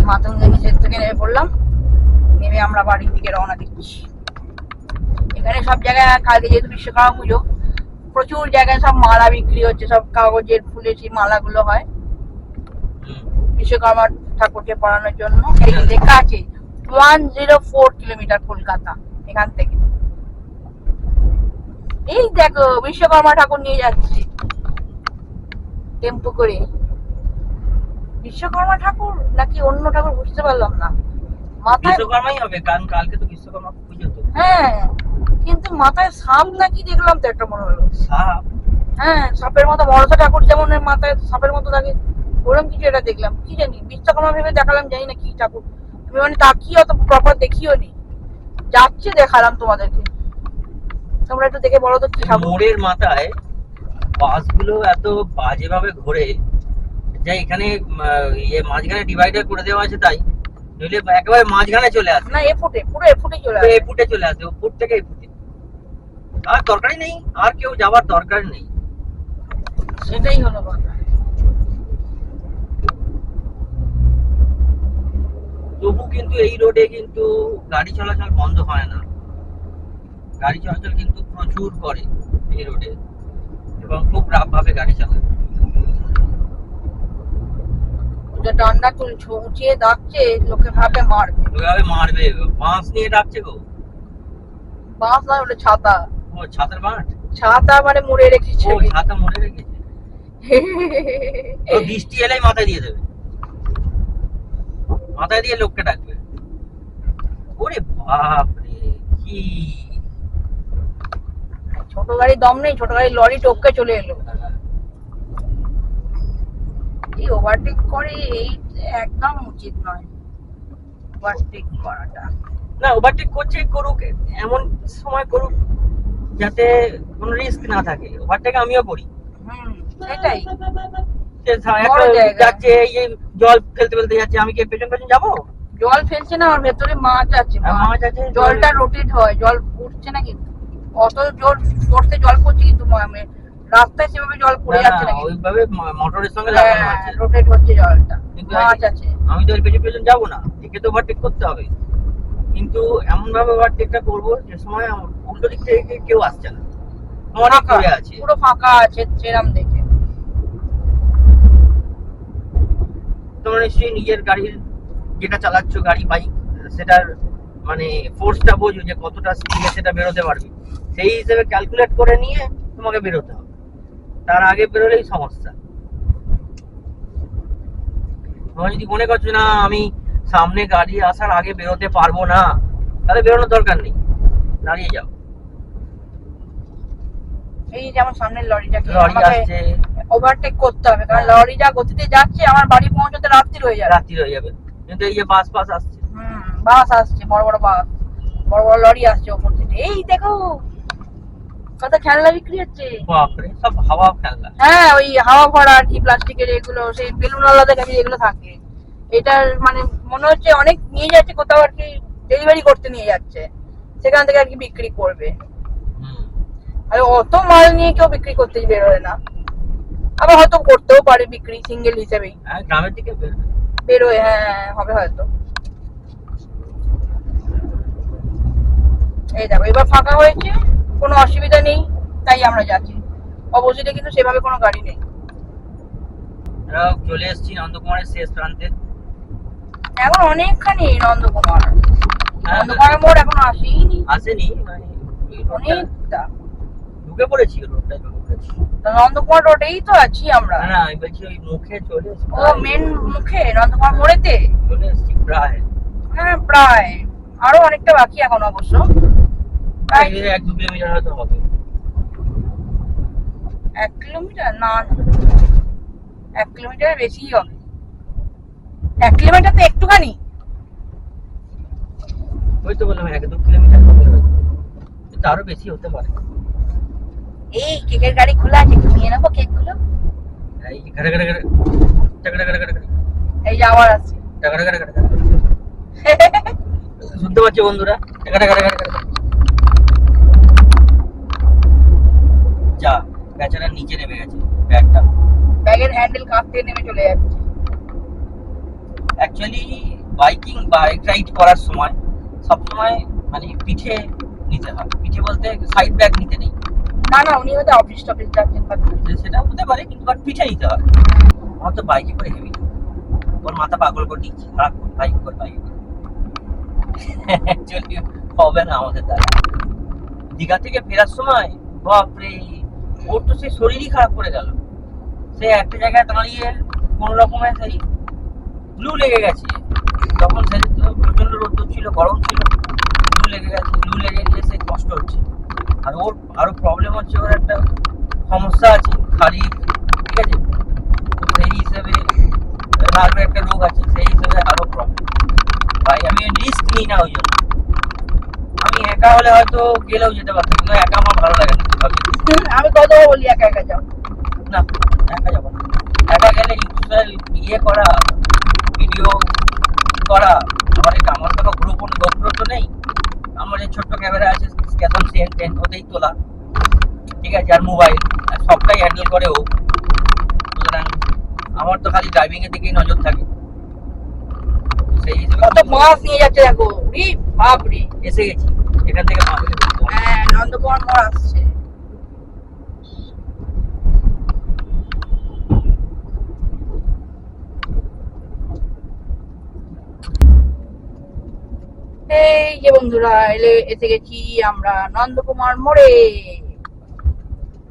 মাতঙ্গিনী সেতু থেকে নেমে পড়লাম, নেমে আমরা বাড়ির দিকে রওনা দিচ্ছি। এখানে সব জায়গায় কালকে যেহেতু বিশ্বকর্মা পুজো, প্রচুর জায়গায় সব মালা বিক্রি হচ্ছে, সব কাগজের ফুলের সেই মালাগুলো হয় বিশ্বকর্মা ঠাকুরকে পরানোর জন্য। এই লেখা আছে 104 কিলোমিটার কলকাতা এখান থেকে। এই দেখো বিশ্বকর্মা ঠাকুর নিয়ে যাচ্ছে টেম্পো করে। বিশ্বকর্মা ঠাকুর নাকি অন্য ঠাকুর বুঝতে পারলাম না। মাথায় বিশ্বকর্মাই হবে, কারণ কালকে তো বিশ্বকর্মা পুজো। তো হ্যাঁ, কিন্তু মাথায় সাপ নাকি দেখলাম তো একটা মনে হলো। সাপ? হ্যাঁ, সাপের মতো মনসা ঠাকুর যেমন এর মাথায় সাপের মতো থাকে, ওরকম কিছু এটা দেখলাম। কি জানি বিশ্বকর্মা ভেবে দেখালাম, জানি না কি ঠাকুর। আমি মানে তাকিয়ে অত প্রপার দেখিও নি, যাচ্ছে দেখালাম তোমাদেরকে। তোমরা একটু দেখে বলো তো কি ঠাকুর। মোড়ের মাথায় বাসগুলো এত বাজে ভাবে ঘোরে যে এখানে মাঝখানে ডিভাইডার করে দেওয়া আছে, তাই নইলে একেবারে মাঝখানে চলে আসে। না, এ ফুটে পুরো এ ফুটে চলে আসে। এই ফুটে চলে আসে, ও ফুট থেকে এই ফুটে। আর দরকারই নেই, আর কেউ যাওয়ার দরকার নেই। সেটাই হলো কথা। তবু কিন্তু এই রোডে কিন্তু গাড়ি চলাচল বন্ধ হয় না, গাড়ি চলাচল কিন্তু প্রচুর করে এই রোডে, এবং খুব রাফ ভাবে গাড়ি চালায়। ওটা ডান্ডা তুলছে, উঁচিয়ে ডাকছে, লোকে ভাবে মারবে। ওইভাবে মারবে, বাঁশ নিয়ে ডাকছে গো। বাস নয়, ওটা ছাতা। ও ছাতার বাঁট, ছাতা মানে মুড়ে রেখেছে। ও ছাতা মরে রেখেছে। ও বৃষ্টি এলেই মাথায় দিয়ে দেবে, মাথায় দিয়ে লোককে ডাকবে। ওরে বাপ রে, কি ছোট গাড়ি দম নেই, ছোট গাড়ি লরি টপকে চলে এলো। এই ওভারটেক করে, এই একদম উচিত নয় ওভারটেক করাটা। না, ওভারটেক করছে, করুক, এমন সময় করুক যাতে কোনো রিস্ক না থাকে। ওভারটেক আমিও করি। সেটাই। যে বড় একটা জায়গা। যাচ্ছে, এই যে জল ফেলতে ফেলতে যাচ্ছে, আমি কি পেছন পেছন যাবো? জল ফেলছে না, আর ভেতরে মাছ আছে। মাছ আছে, জলটা রোটেট হয়, জল উঠছে না কিন্তু অত জোর ফোর্সে জল পড়ছে, কিন্তু রাস্তায় সেভাবে জল পড়ে যাচ্ছে না, ওইভাবে মোটরের সঙ্গে লাগানো আছে, রোটেট হচ্ছে জলটা, কিন্তু মাছ আছে। আমি তো এর পেছন পেছন যাবো না, একে তো ওভারটেক করতে হবে, কিন্তু এমন ভাবে ওভারটেকটা করবো যে সময় উল্টো দিক থেকে কেউ আসছে না, অনেক দূরে আছে, পুরো ফাঁকা আছে, সেরাম দেখে। তোমরা নিশ্চয়ই নিজের গাড়ির যেটা চালাচ্ছ, গাড়ি বাইক, সেটার মানে ফোর্সটা বোঝো যে কতটা স্পিডে সেটা বেরোতে পারবে, সেই হিসেবে ক্যালকুলেট করে নিয়ে তোমাকে বেরোতে হবে, তার আগে বেরোলেই সমস্যা। তোমরা যদি মনে করছো না আমি সামনে গাড়ি আসার আগে বেরোতে পারবো না, তাহলে বেরোনোর দরকার নেই, দাঁড়িয়ে যাও। এই যেমন সামনের লরিটাকে লরি আসছে, ওভারটেক করতে হবে, কারণ লরি যা গতিতে যাচ্ছে আমার বাড়ি পৌঁছতে রাত্রি হয়ে যাবে। রাত্রি হয়ে যাবে, কিন্তু এই যে বাস ফাস আসছে, বাস আসছে, বড় বড় বাস, বড় বড় লরি আসছে ওপর থেকে। এই দেখো কত খেলনা বিক্রি হচ্ছে। বাপরে, সব হাওয়া খেলনা। হ্যাঁ, ওই হাওয়া ভরা আর কি প্লাস্টিকের, এগুলো সেই বেলুন আলাদা কাছে এগুলো থাকে। এটার মানে মনে হচ্ছে অনেক নিয়ে যাচ্ছে কোথাও আর কি, ডেলিভারি করতে নিয়ে যাচ্ছে, সেখান থেকে আর কি বিক্রি করবে। আর অত মাল নিয়ে কেউ বিক্রি করতে বেরোয় না, আবার হয়তো করতেও পারে বিক্রি সিঙ্গেল হিসেবেই। হ্যাঁ, গ্রামের দিকে বেরোয়, হ্যাঁ হবে হয়তো। এই দেখো এবার ফাঁকা হয়েছে, কোনো অসুবিধা নেই, তাই আমরা যাচ্ছি। অপোজিটে কিন্তু সেভাবে কোনো গাড়ি নেই। চলে এসেছি নন্দকুমারের শেষ প্রান্তে। এখন অনেকখানি নন্দকুমার, নন্দকুমারের মোড় এখনো আসেনি, মানে অনেকটা ঢুকে পড়েছি, রোডটা ঢুকে পড়েছি। নন্দকুমার রোডেই তো আছি আমরা। না, আমি বলছি ওই মুখে চলে এসেছি। ও মেন মুখে, নন্দকুমার মোড়েতে চলে এসেছি প্রায়। হ্যাঁ প্রায়, আরো অনেকটা বাকি এখন অবশ্য, প্রায় 1-2 কিলোমিটার হয়তো হবে। 1 কিলোমিটার না, 1 কিলোমিটারের বেশি হবে। 1 কিলোমিটার তো একটুখানি। ওই তো বললাম 1-2 কিলোমিটার হবে, কিন্তু আরো বেশি হতে পারে। এই কেকের গাড়ি খোলা আছে, একটু নিয়ে নেবো কেক গুলো। এই ঘরে ঘরে ঘরে টাকা টাকা টাকা টাকা এই যে আবার আছে, টাকা টাকা টাকা টাকা, শুনতে পাচ্ছ বন্ধুরা? টাকা টাকা টাকা টাকা। যা, বেচারা নিচে নেমে গেছে, ব্যাগটা, ব্যাগের হ্যান্ডেল কাঁপতে নেমে চলে যাচ্ছে। অ্যাকচুয়ালি বাইক রাইড করার সময় সবসময় মানে পিঠে নিতে হয়, পিঠে বলতে সাইড ব্যাগ নিতে নেই। না না, উনি হয়তো অফিস টফিস যাচ্ছেন, সেটা হতে পারে, কিন্তু পিঠে নিতে হয়। আমার তো বাইকে করে হেভি, ওর মাথা পাগল করে দিচ্ছি, খারাপ করে বাইক করে অ্যাকচুয়ালি হবে না আমাদের দ্বারা। দীঘা থেকে ফেরার সময় বাপরে, ওর তো সেই শরীরই খারাপ করে গেল। সে একটা জায়গায় দাঁড়িয়ে কোন রকমের সেই লু লেগে গেছে, তখন শরীর তো প্রচন্ড রোদ ছিল, গরম ছিল, লু লেগে গেছে, লু লেগে গিয়ে সে কষ্ট হচ্ছে। আর ওর আরো প্রবলেম হচ্ছে, ওর একটা সমস্যা আছে শারীরিক, ঠিক আছে, সেই হিসেবে হার্টের একটা রোগ আছে, সেই হিসেবে আরো প্রবলেম। ভাই আমি রিস্ক নিই না, ওই জন্য আমি একা হলে হয়তো গেলেও যেতে পারতাম, কিন্তু একা আমার ভালো লাগে না। আমি কত বলি একা একা যাও না, একা যাবো না। একা গেলে ইয়ে করা, ভিডিও করা, আমার তো গ্রুপ তো নেই, আমার এই ছোট্ট ক্যামেরা আছে, ক্যাথন সিএন10 ওতেই তোলা, ঠিক আছে, আর মোবাইল, আর সবটাই হ্যান্ডেল করে ও। সুতরাং আমার তো খালি ড্রাইভিং এর দিকেই নজর থাকে, সেই হিসেবে কত মাছ নিয়ে যাচ্ছে দেখো, বাপরে। এসে গেছি, এখান থেকে পাবে। হ্যাঁ, নন্দকুমার মোড় আসছে। এই যে বন্ধুরা এসে গেছি আমরা নন্দকুমার মোড়ে।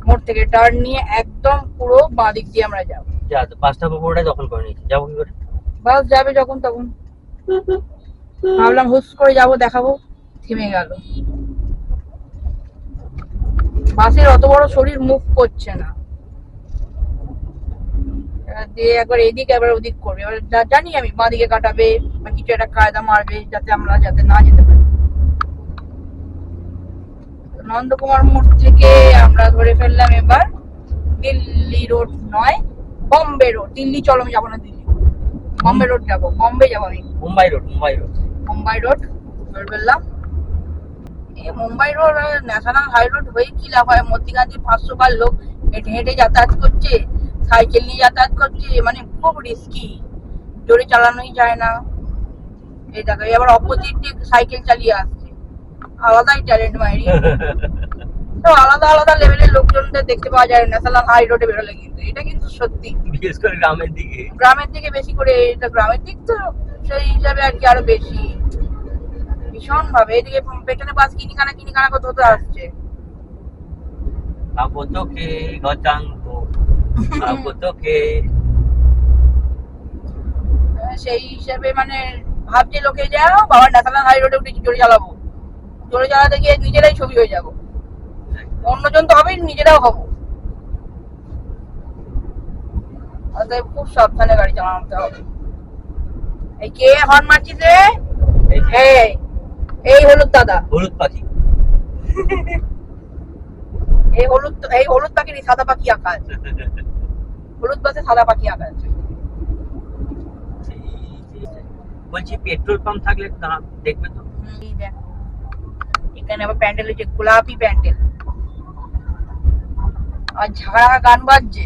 মোড় থেকে টার্ন নিয়ে একদম পুরো বাঁ দিক দিয়ে আমরা যাবো। যা তো 5টা পুরোটাই দখল করে নিয়েছি, যাবো কি করে? বাস যাবে যখন তখন, ভাবলাম হুস করে যাবো, দেখাবো, থেমে গেল। বাসের অত বড় শরীর মুভ করছে না, দিয়ে একবার এদিক একবার ওদিক করবে। এবার জানি আমি বাঁ দিকে কাটাবে বা কিছু একটা কায়দা মারবে যাতে আমরা যাতে না যেতে পারি। নন্দকুমার মোড় থেকে আমরা ধরে ফেললাম এবার দিল্লি রোড নয়, বম্বে রোড। দিল্লি চলো, আমি যাবো না দিল্লি, বম্বে রোড যাবো, বম্বে যাবো আমি। মুম্বাই রোড মুম্বাই রোড ধরে ফেললাম। এই Mumbai road national high road হয়ে কি লাভ হয়? মধ্যিখানে 500 বার লোক হেঁটে হেঁটে যাতায়াত করছে, সাইকেল নিয়ে যাতায়াত করছে, মানে খুব রিস্কি, জোরে চালানোই যায় না। এই দেখো এবার অপোজিট দিয়ে সাইকেল চালিয়ে আসছে, আলাদাই ট্যালেন্ট মাইরি। তো আলাদা আলাদা লেভেলের লোকজনদের দেখতে পাওয়া যায় ন্যাশনাল হাই রোডে বেরোলে, কিন্তু এটা কিন্তু সত্যি বিশেষ করে গ্রামের দিকে বেশি করে। এটা গ্রামের দিক তো সেই হিসাবে আর কি আরো বেশি ভীষণ ভাবে। এদিকে পেছনে বাস কিনিখানা কত হতে আসছে। আপতকে গতাঙ্ক, আপতকে সেই হিসাবে মানে ভাবছে লোকে, যাও বাবা ন্যাশনাল হাই রোডে উঠে জোরে চালাবো, জোরে চালাতে গিয়ে নিজেরাই ছবি হয়ে যাবো। অন্যজন তো হবেই, নিজেরাও হবো। অতএব খুব সাবধানে গাড়ি চালাতে হবে। এই কে হর্ন মারছিস রে? এই হলুদ দাদা, হলুদ পাখি। এই হলুদ পাখির সাদা পাখি আঁকা আছে, হলুদ বাসে সাদা পাখি আঁকা আছে। বলছি পেট্রোল পাম্প থাকলে দেখবে তো। এই দেখো এখানে আবার প্যান্ডেল হচ্ছে, গোলাপি প্যান্ডেল, আর ঝাড়া গান বাজছে।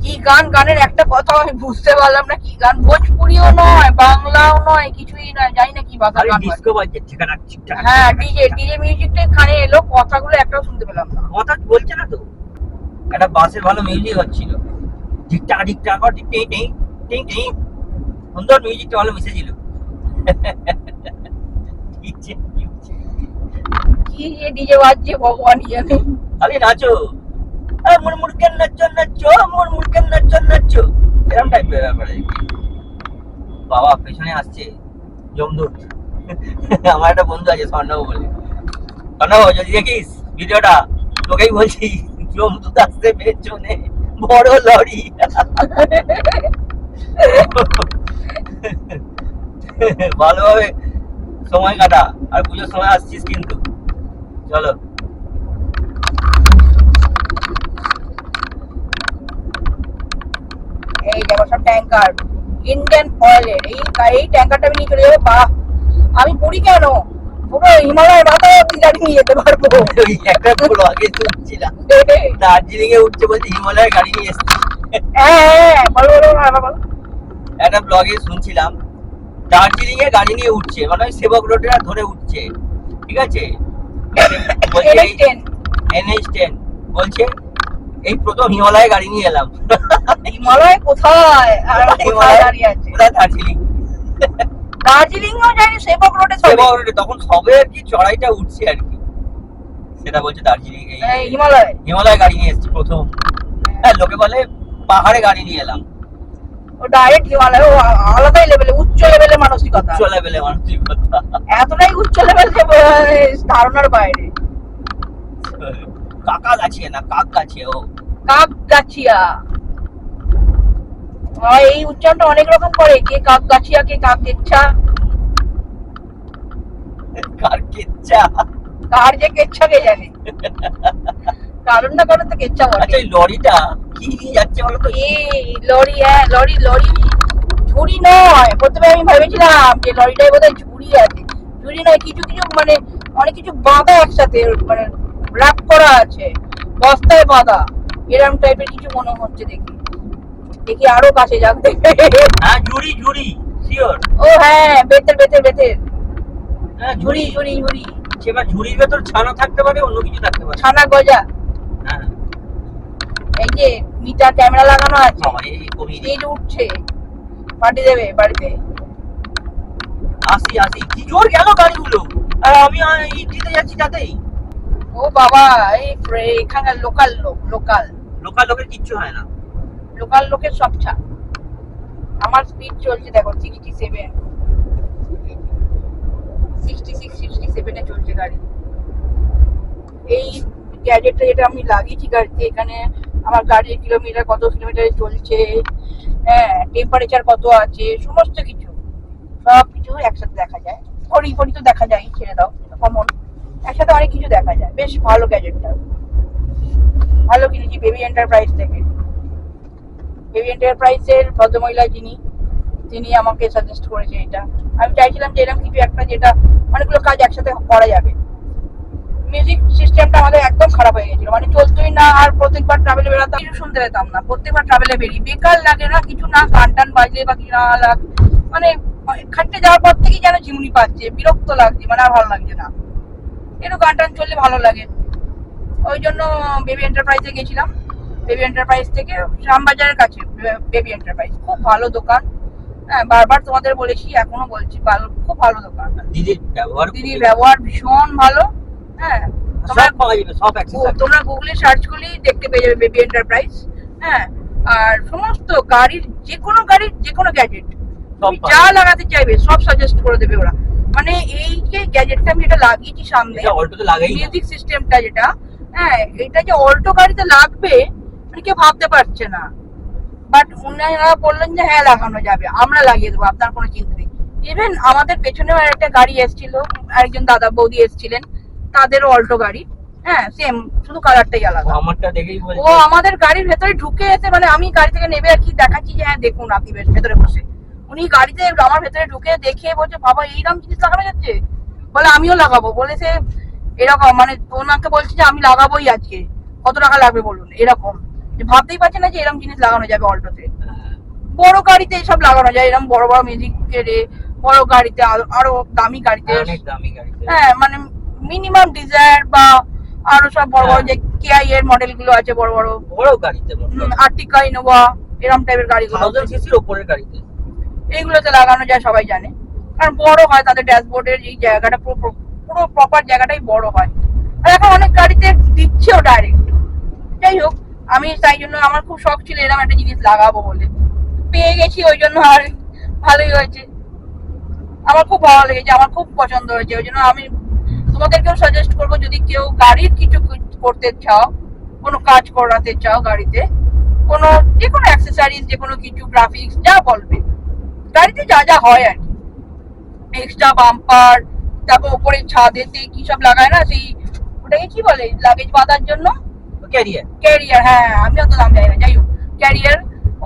কি গান, গানের একটা কথা আমি বুঝতে পারলাম না কি গান, ভোজপুরিও নয়, বাংলাও নয়, কিছুই না, জানি না কি ভাষার গান ডিস্কো বাজছে, ঠিকানা ঠিকঠাক। হ্যাঁ, ডিজে মিউজিকটা এখানে এলো, কথাগুলো একটাও শুনতে পেলাম না। কথা বলছে না তো, একটা বাসের ভালো মিউজিক হচ্ছিল, ঠিকঠাক ঠিকঠাক আর টিং টিং টিং টিং, সুন্দর মিউজিকটা ভালো মিশেছিল। কি যে ডিজে বাজছে ভগবান জানে। খালি নাচো, মুড়মুড়কে নাচো নাচো, মুড়মুড়কে নাচো নাচো, এরকম টাইপের ব্যাপার। বাবা পেছনে আসছে জমদূত, আমার একটা বন্ধু আছে স্বর্ণব বলে। স্বর্ণব যদি দেখিস ভিডিওটা, তোকেই বলছি, জমদূত আসছে পেছনে, বড় লরি। ভালোভাবে সময় কাটা, আর পুজোর সময় আসছিস কিন্তু। চলো এই দেখো সব ট্যাঙ্কার, ইন্ডিয়ান অয়েলের। এই ট্যাঙ্কারটা আমি নিয়ে চলে যাবো। বাহ, আমি পুরি কেন, পুরো হিমালয়ের মাথায় গাড়ি নিয়ে যেতে পারবো। ওই একটা পুরো আগে শুনছিলাম দার্জিলিং এ উঠছে, বলছে হিমালয়ের গাড়ি নিয়ে এসছে। হ্যাঁ, বলো একটা ব্লগে শুনছিলাম দার্জিলিং এ গাড়ি নিয়ে উঠছে, মানে ওই সেবক রোডের ধরে উঠছে, ঠিক আছে, NH10 বলছে এই প্রথম হিমালয়ে গাড়ি নিয়ে এলাম। হিমালয় কোথায়, আর কোথায় দাঁড়িয়ে আছে? দার্জিলিং, দার্জিলিংও যায়নি, সেবক রোডে। সেবক রোডে তখন সবে আর কি চড়াইটা উঠছে আর কি, সেটা বলছে দার্জিলিং হিমালয় গাড়ি নিয়ে এসেছি প্রথম। হ্যাঁ, লোকে বলে পাহাড়ে গাড়ি নিয়ে এলাম, ও ডাইরেক্ট হিমালয়, ও আলাদাই লেভেলে, উচ্চ লেভেলের মানসিকতা, উচ্চ লেভেলের মানসিকতা, এতটাই উচ্চ লেভেল যে ধারণার বাইরে। কাকা গাছিয়া না, কাক গাছিয়া। ও কাকগাছিয়া। এই উচ্চারণটা অনেক রকম করে, কে কাকগাছিয়া, কে কাকেচ্ছা, কার কেচ্চা। কার যে কেচ্ছা কে জানে, কারণ না কারণ তো কেচ্ছা বলে। আচ্ছা, এই লরিটা কি নিয়ে যাচ্ছে বলো তো? এই লরি, হ্যাঁ লরি, লরি ঝুড়ি নয়। প্রথমে আমি ভেবেছিলাম যে লরিটাই বোধহয় ঝুড়ি আছে, ঝুড়ি নয়, কিছু কিছু মানে অনেক কিছু বাঁধা একসাথে, মানে র্যাপ করা আছে, বস্তায় বাঁধা, এরকম টাইপের কিছু মনে হচ্ছে। দেখি দেখি আরো কাছে যাক দেখে। হ্যাঁ, ঝুড়ি ঝুড়ি, শিওর। ও হ্যাঁ, বেতের বেতের বেতের হ্যাঁ, ঝুড়ি ঝুড়ি ঝুড়ি। সেবার ঝুড়ির ভেতর ছানা থাকতে পারে, অন্য কিছু থাকতে পারে। ছানা গজা। হ্যাঁ, এই যে মিটার ক্যামেরা লাগানো আছে, বাবা এই কমিয়ে দিই। স্পিড উঠছে, পাঠিয়ে দেবে বাড়িতে। আসি আসি, কি জোর গেল গাড়িগুলো, আর আমি ইটিতে যাচ্ছি তাতেই। ও বাবা, এই এখানকার লোকাল লোক, লোকাল লোকাল লোকের কিচ্ছু হয় না। লোকাল লোকের সব ছা। আমার স্পিড চলছে দেখো 67, 66, 67 এ চলছে গাড়ি। এই গ্যাজেটটা যেটা আমি লাগিয়েছি গাড়িতে, এখানে আমার গাড়ির কিলোমিটার কত কিলোমিটারে চলছে, হ্যাঁ টেম্পারেচার কত আছে, সমস্ত কিছু সব কিছু একসাথে দেখা যায়। ঘড়ি ফড়ি তো দেখা যায়, ছেড়ে দাও, কমন, একসাথে অনেক কিছু দেখা যায়। বেশ ভালো গ্যাজেটটা, ভালো কিনেছি বেবি এন্টারপ্রাইজ থেকে। বেবি এন্টারপ্রাইজের ভদ্রমহিলা যিনি, তিনি আমাকে সাজেস্ট করেছে এটা। আমি চাইছিলাম যে এরকম কিছু একটা যেটা অনেকগুলো কাজ একসাথে করা যাবে। মিউজিক সিস্টেমটা আমাদের একদম খারাপ হয়ে গেছিল, মানে চলতোই না। আর প্রত্যেকবার ট্রাভেলে বেরোতাম, কিছু শুনতে পেতাম না। প্রত্যেকবার ট্রাভেলে বেরি বেকার লাগে না কিছু, না গান টান বাজলে বা কিছু না লাগ, মানে খাটতে যাওয়ার পর থেকেই যেন ঝিমুনি পাচ্ছে, বিরক্ত লাগছে, মানে আর ভালো লাগছে না। একটু গান টান চললে ভালো লাগে। ওই জন্য বেবি এন্টারপ্রাইজে গেছিলাম। বেবি এন্টারপ্রাইজ থেকে শ্যামবাজারের কাছে বেবি এন্টারপ্রাইজ, খুব ভালো দোকান। হ্যাঁ, বারবার তোমাদের বলেছি, এখনো বলছি, ভালো, খুব ভালো দোকান। দিদির ব্যবহার ভীষণ ভালো। হ্যাঁ, তোমরা সব পাওয়া যাবে, সব অ্যাক্সেসরিজ। তোমরা গুগলে সার্চ করলেই দেখতে পেয়ে যাবে বেবি এন্টারপ্রাইজ। হ্যাঁ, আর সমস্ত গাড়ির যে কোনো গ্যাজেট তুমি পাওয়া যা যাবে। লাগাতে চাইবে সব সাজেস্ট করে দেবে ওরা। মানে এই যে গ্যাজেটটা আমি যেটা লাগিয়েছি সামনে, এটা অল্টোতে লাগাই না। মিউজিক সিস্টেমটা যেটা, হ্যাঁ এটা যে অল্টো গাড়িতে লাগবে মানে কেউ ভাবতে পারছে না। বাট উনারা বললেন যে হ্যাঁ লাগানো যাবে, আমরা লাগিয়ে দেবো, আপনার কোনো চিন্তা নেই। ইভেন আমাদের পেছনেও একটা গাড়ি এসেছিল, একজন দাদা বৌদি এসেছিলেন, তাদেরও অল্টো গাড়ি। হ্যাঁ সেম, শুধু কালারটাই আলাদা। আমারটা দেখেই ও বলছে। আমাদের গাড়ির ভেতরে ঢুকে এসে, মানে আমি গাড়ি থেকে নেমে আর কি দেখাচ্ছি যে হ্যাঁ দেখুন আপনি ভেতরে বসে, উনি গাড়িতে আমার ভেতরে ঢুকে দেখে বলছে বাবা এইরকম জিনিস লাগানো যাচ্ছে, বলে আমিও লাগাবো। বলেছে এরকম, মানে ওনাকে বলছি যে আমি লাগাবোই আজকে, কত টাকা লাগবে বলুন, এরকম যে ভাবতেই পারছে না যে এরকম জিনিস লাগানো যাবে অল্টোতে। বড় গাড়িতে এসব লাগানো যায়, এরকম বড় বড় মিউজিক বড় গাড়িতে, আরো দামি গাড়িতে, অনেক দামি গাড়িতে। হ্যাঁ মানে মিনিমাম ডিজায়ার বা আরো সব বড় বড় যে কেআই এর মডেল গুলো আছে, বড় বড় বড় গাড়িতে, আর্টিকা, ইনোভা, এরকম টাইপের গাড়িগুলো, 1000 সিসির উপরের গাড়িতে এইগুলোতে লাগানো যায়, সবাই জানে। কারণ বড় হয় তাদের ড্যাশবোর্ডের এই জায়গাটা, পুরো পুরো প্রপার জায়গাটাই বড় হয়। আর এখন অনেক গাড়িতে দিচ্ছেও ডাইরেক্ট। যাই হোক, আমি তাই জন্য আমার খুব শখ ছিল এরকম একটা জিনিস লাগাবো বলে, পেয়ে গেছি, ওই জন্য আর ভালোই হয়েছে। আমার খুব ভালো লেগেছে, আমার খুব পছন্দ হয়েছে। ওই জন্য আমি তোমাদেরকেও সাজেস্ট করবো, যদি কেউ গাড়ির কিছু করতে চাও, কোনো কাজ করাতে চাও গাড়িতে, কোনো যে কোনো অ্যাক্সেসরিজ, যে কোনো কিছু গ্রাফিক্স যা বলবে, গাড়িতে যা যা হয় আর কি, এক্সট্রা বাম্পার, তারপর উপরে ছাদেতে কি সব লাগায় না, সেই ওটাকে কি বলে লাগেজ বাঁধার জন্য, ক্যারিয়ার। ক্যারিয়ার, হ্যাঁ আমি অত দাম জানি না, যাই হোক ক্যারিয়ার,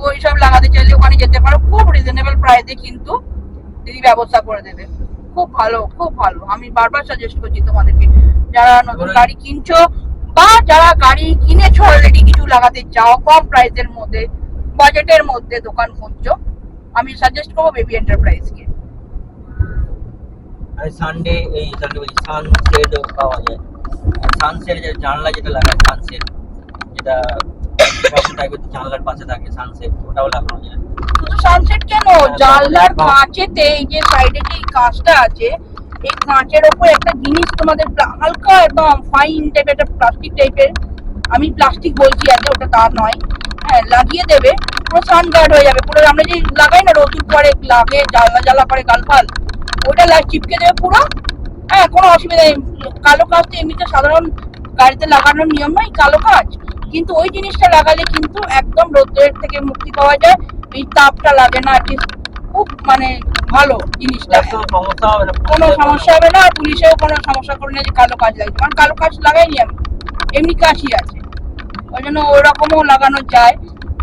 ওই সব লাগাতে চাইলে ওখানে যেতে পারো, খুব রিজনেবল প্রাইসে কিন্তু দিদি ব্যবস্থা করে দেবে। খুব ভালো, খুব ভালো। আমি বারবার সাজেস্ট করছি তোমাদেরকে, যারা নতুন গাড়ি কিনছো বা যারা গাড়ি কিনেছো অলরেডি, কিছু লাগাতে চাও কম প্রাইসের মধ্যে, বাজেটের মধ্যে দোকান খুঁজছো, আমি সাজেস্ট করবো বেবি এন্টারপ্রাইজকে। আর সানডে বলছি, সানসেট পাওয়া যায়। সানসেট যে জানলা যেটা লাগায়, সানসেট যেটা টাইপের জানলার পাশে থাকে, সানসেট ওটাও লাগানো যায়। শুধু সানসেট কেন, জানলার কাঁচেতে এই যে সাইডে যে কাঁচটা আছে, এই কাঁচের ওপর একটা জিনিস তোমাদের হালকা একদম ফাইন টাইপের একটা প্লাস্টিক টাইপের, আমি প্লাস্টিক বলছি আগে, ওটা তার নয়, হ্যাঁ লাগিয়ে দেবে, পুরো সানগার্ড হয়ে যাবে পুরো। আমরা যে লাগাই না রোদুর পরে লাগে, জ্বালা পরে গালফাল, ওটা চিপকে দেবে পুরো, হ্যাঁ কোনো অসুবিধা নেই। কালো কাঁচটা এমনিতে সাধারণ গাড়িতে লাগানোর নিয়ম নয় কালো কাঁচ, কিন্তু ওই জিনিসটা লাগালে কিন্তু একদম রোদের থেকে মুক্তি পাওয়া যায়, এই তাপটা লাগে না, খুব মানে ভালো জিনিসটা, সমস্যা হবে না, কোনো সমস্যা হবে না। আর পুলিশেও কোনো সমস্যা করে না যে কালো কাঁচ লাগছে, কারণ কালো কাঁচ লাগাইনি আমি, এমনি কাঁচই আছে, ওই জন্য ওই রকমও লাগানো যায়।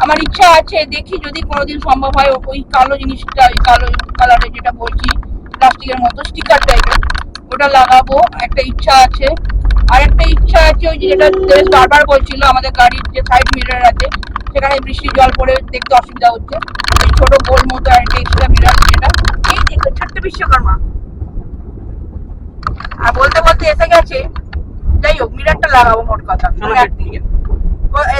আমার ইচ্ছা আছে, দেখি যদি কোনোদিন সম্ভব হয় ওই কালো জিনিসটা, ওই কালো কালারের যেটা বলছি প্লাস্টিকের মতো স্টিকার টাইপের, ওটা লাগাবো, একটা ইচ্ছা আছে। আর একটা ইচ্ছা আছে ওই যে যেটা দেশ বারবার বলছিল, আমাদের গাড়ির যে সাইড মিরর আছে সেখানে বৃষ্টির জল পড়ে দেখতে অসুবিধা হচ্ছে, এই ছোট গোল মতো একটা এক্সট্রা মিরর যেটা, এই দেখো ছোট্ট বিশ্বকর্মা। আর বলতে বলতে এসে গেছে, যাই হোক মিররটা লাগাবো মোট কথা।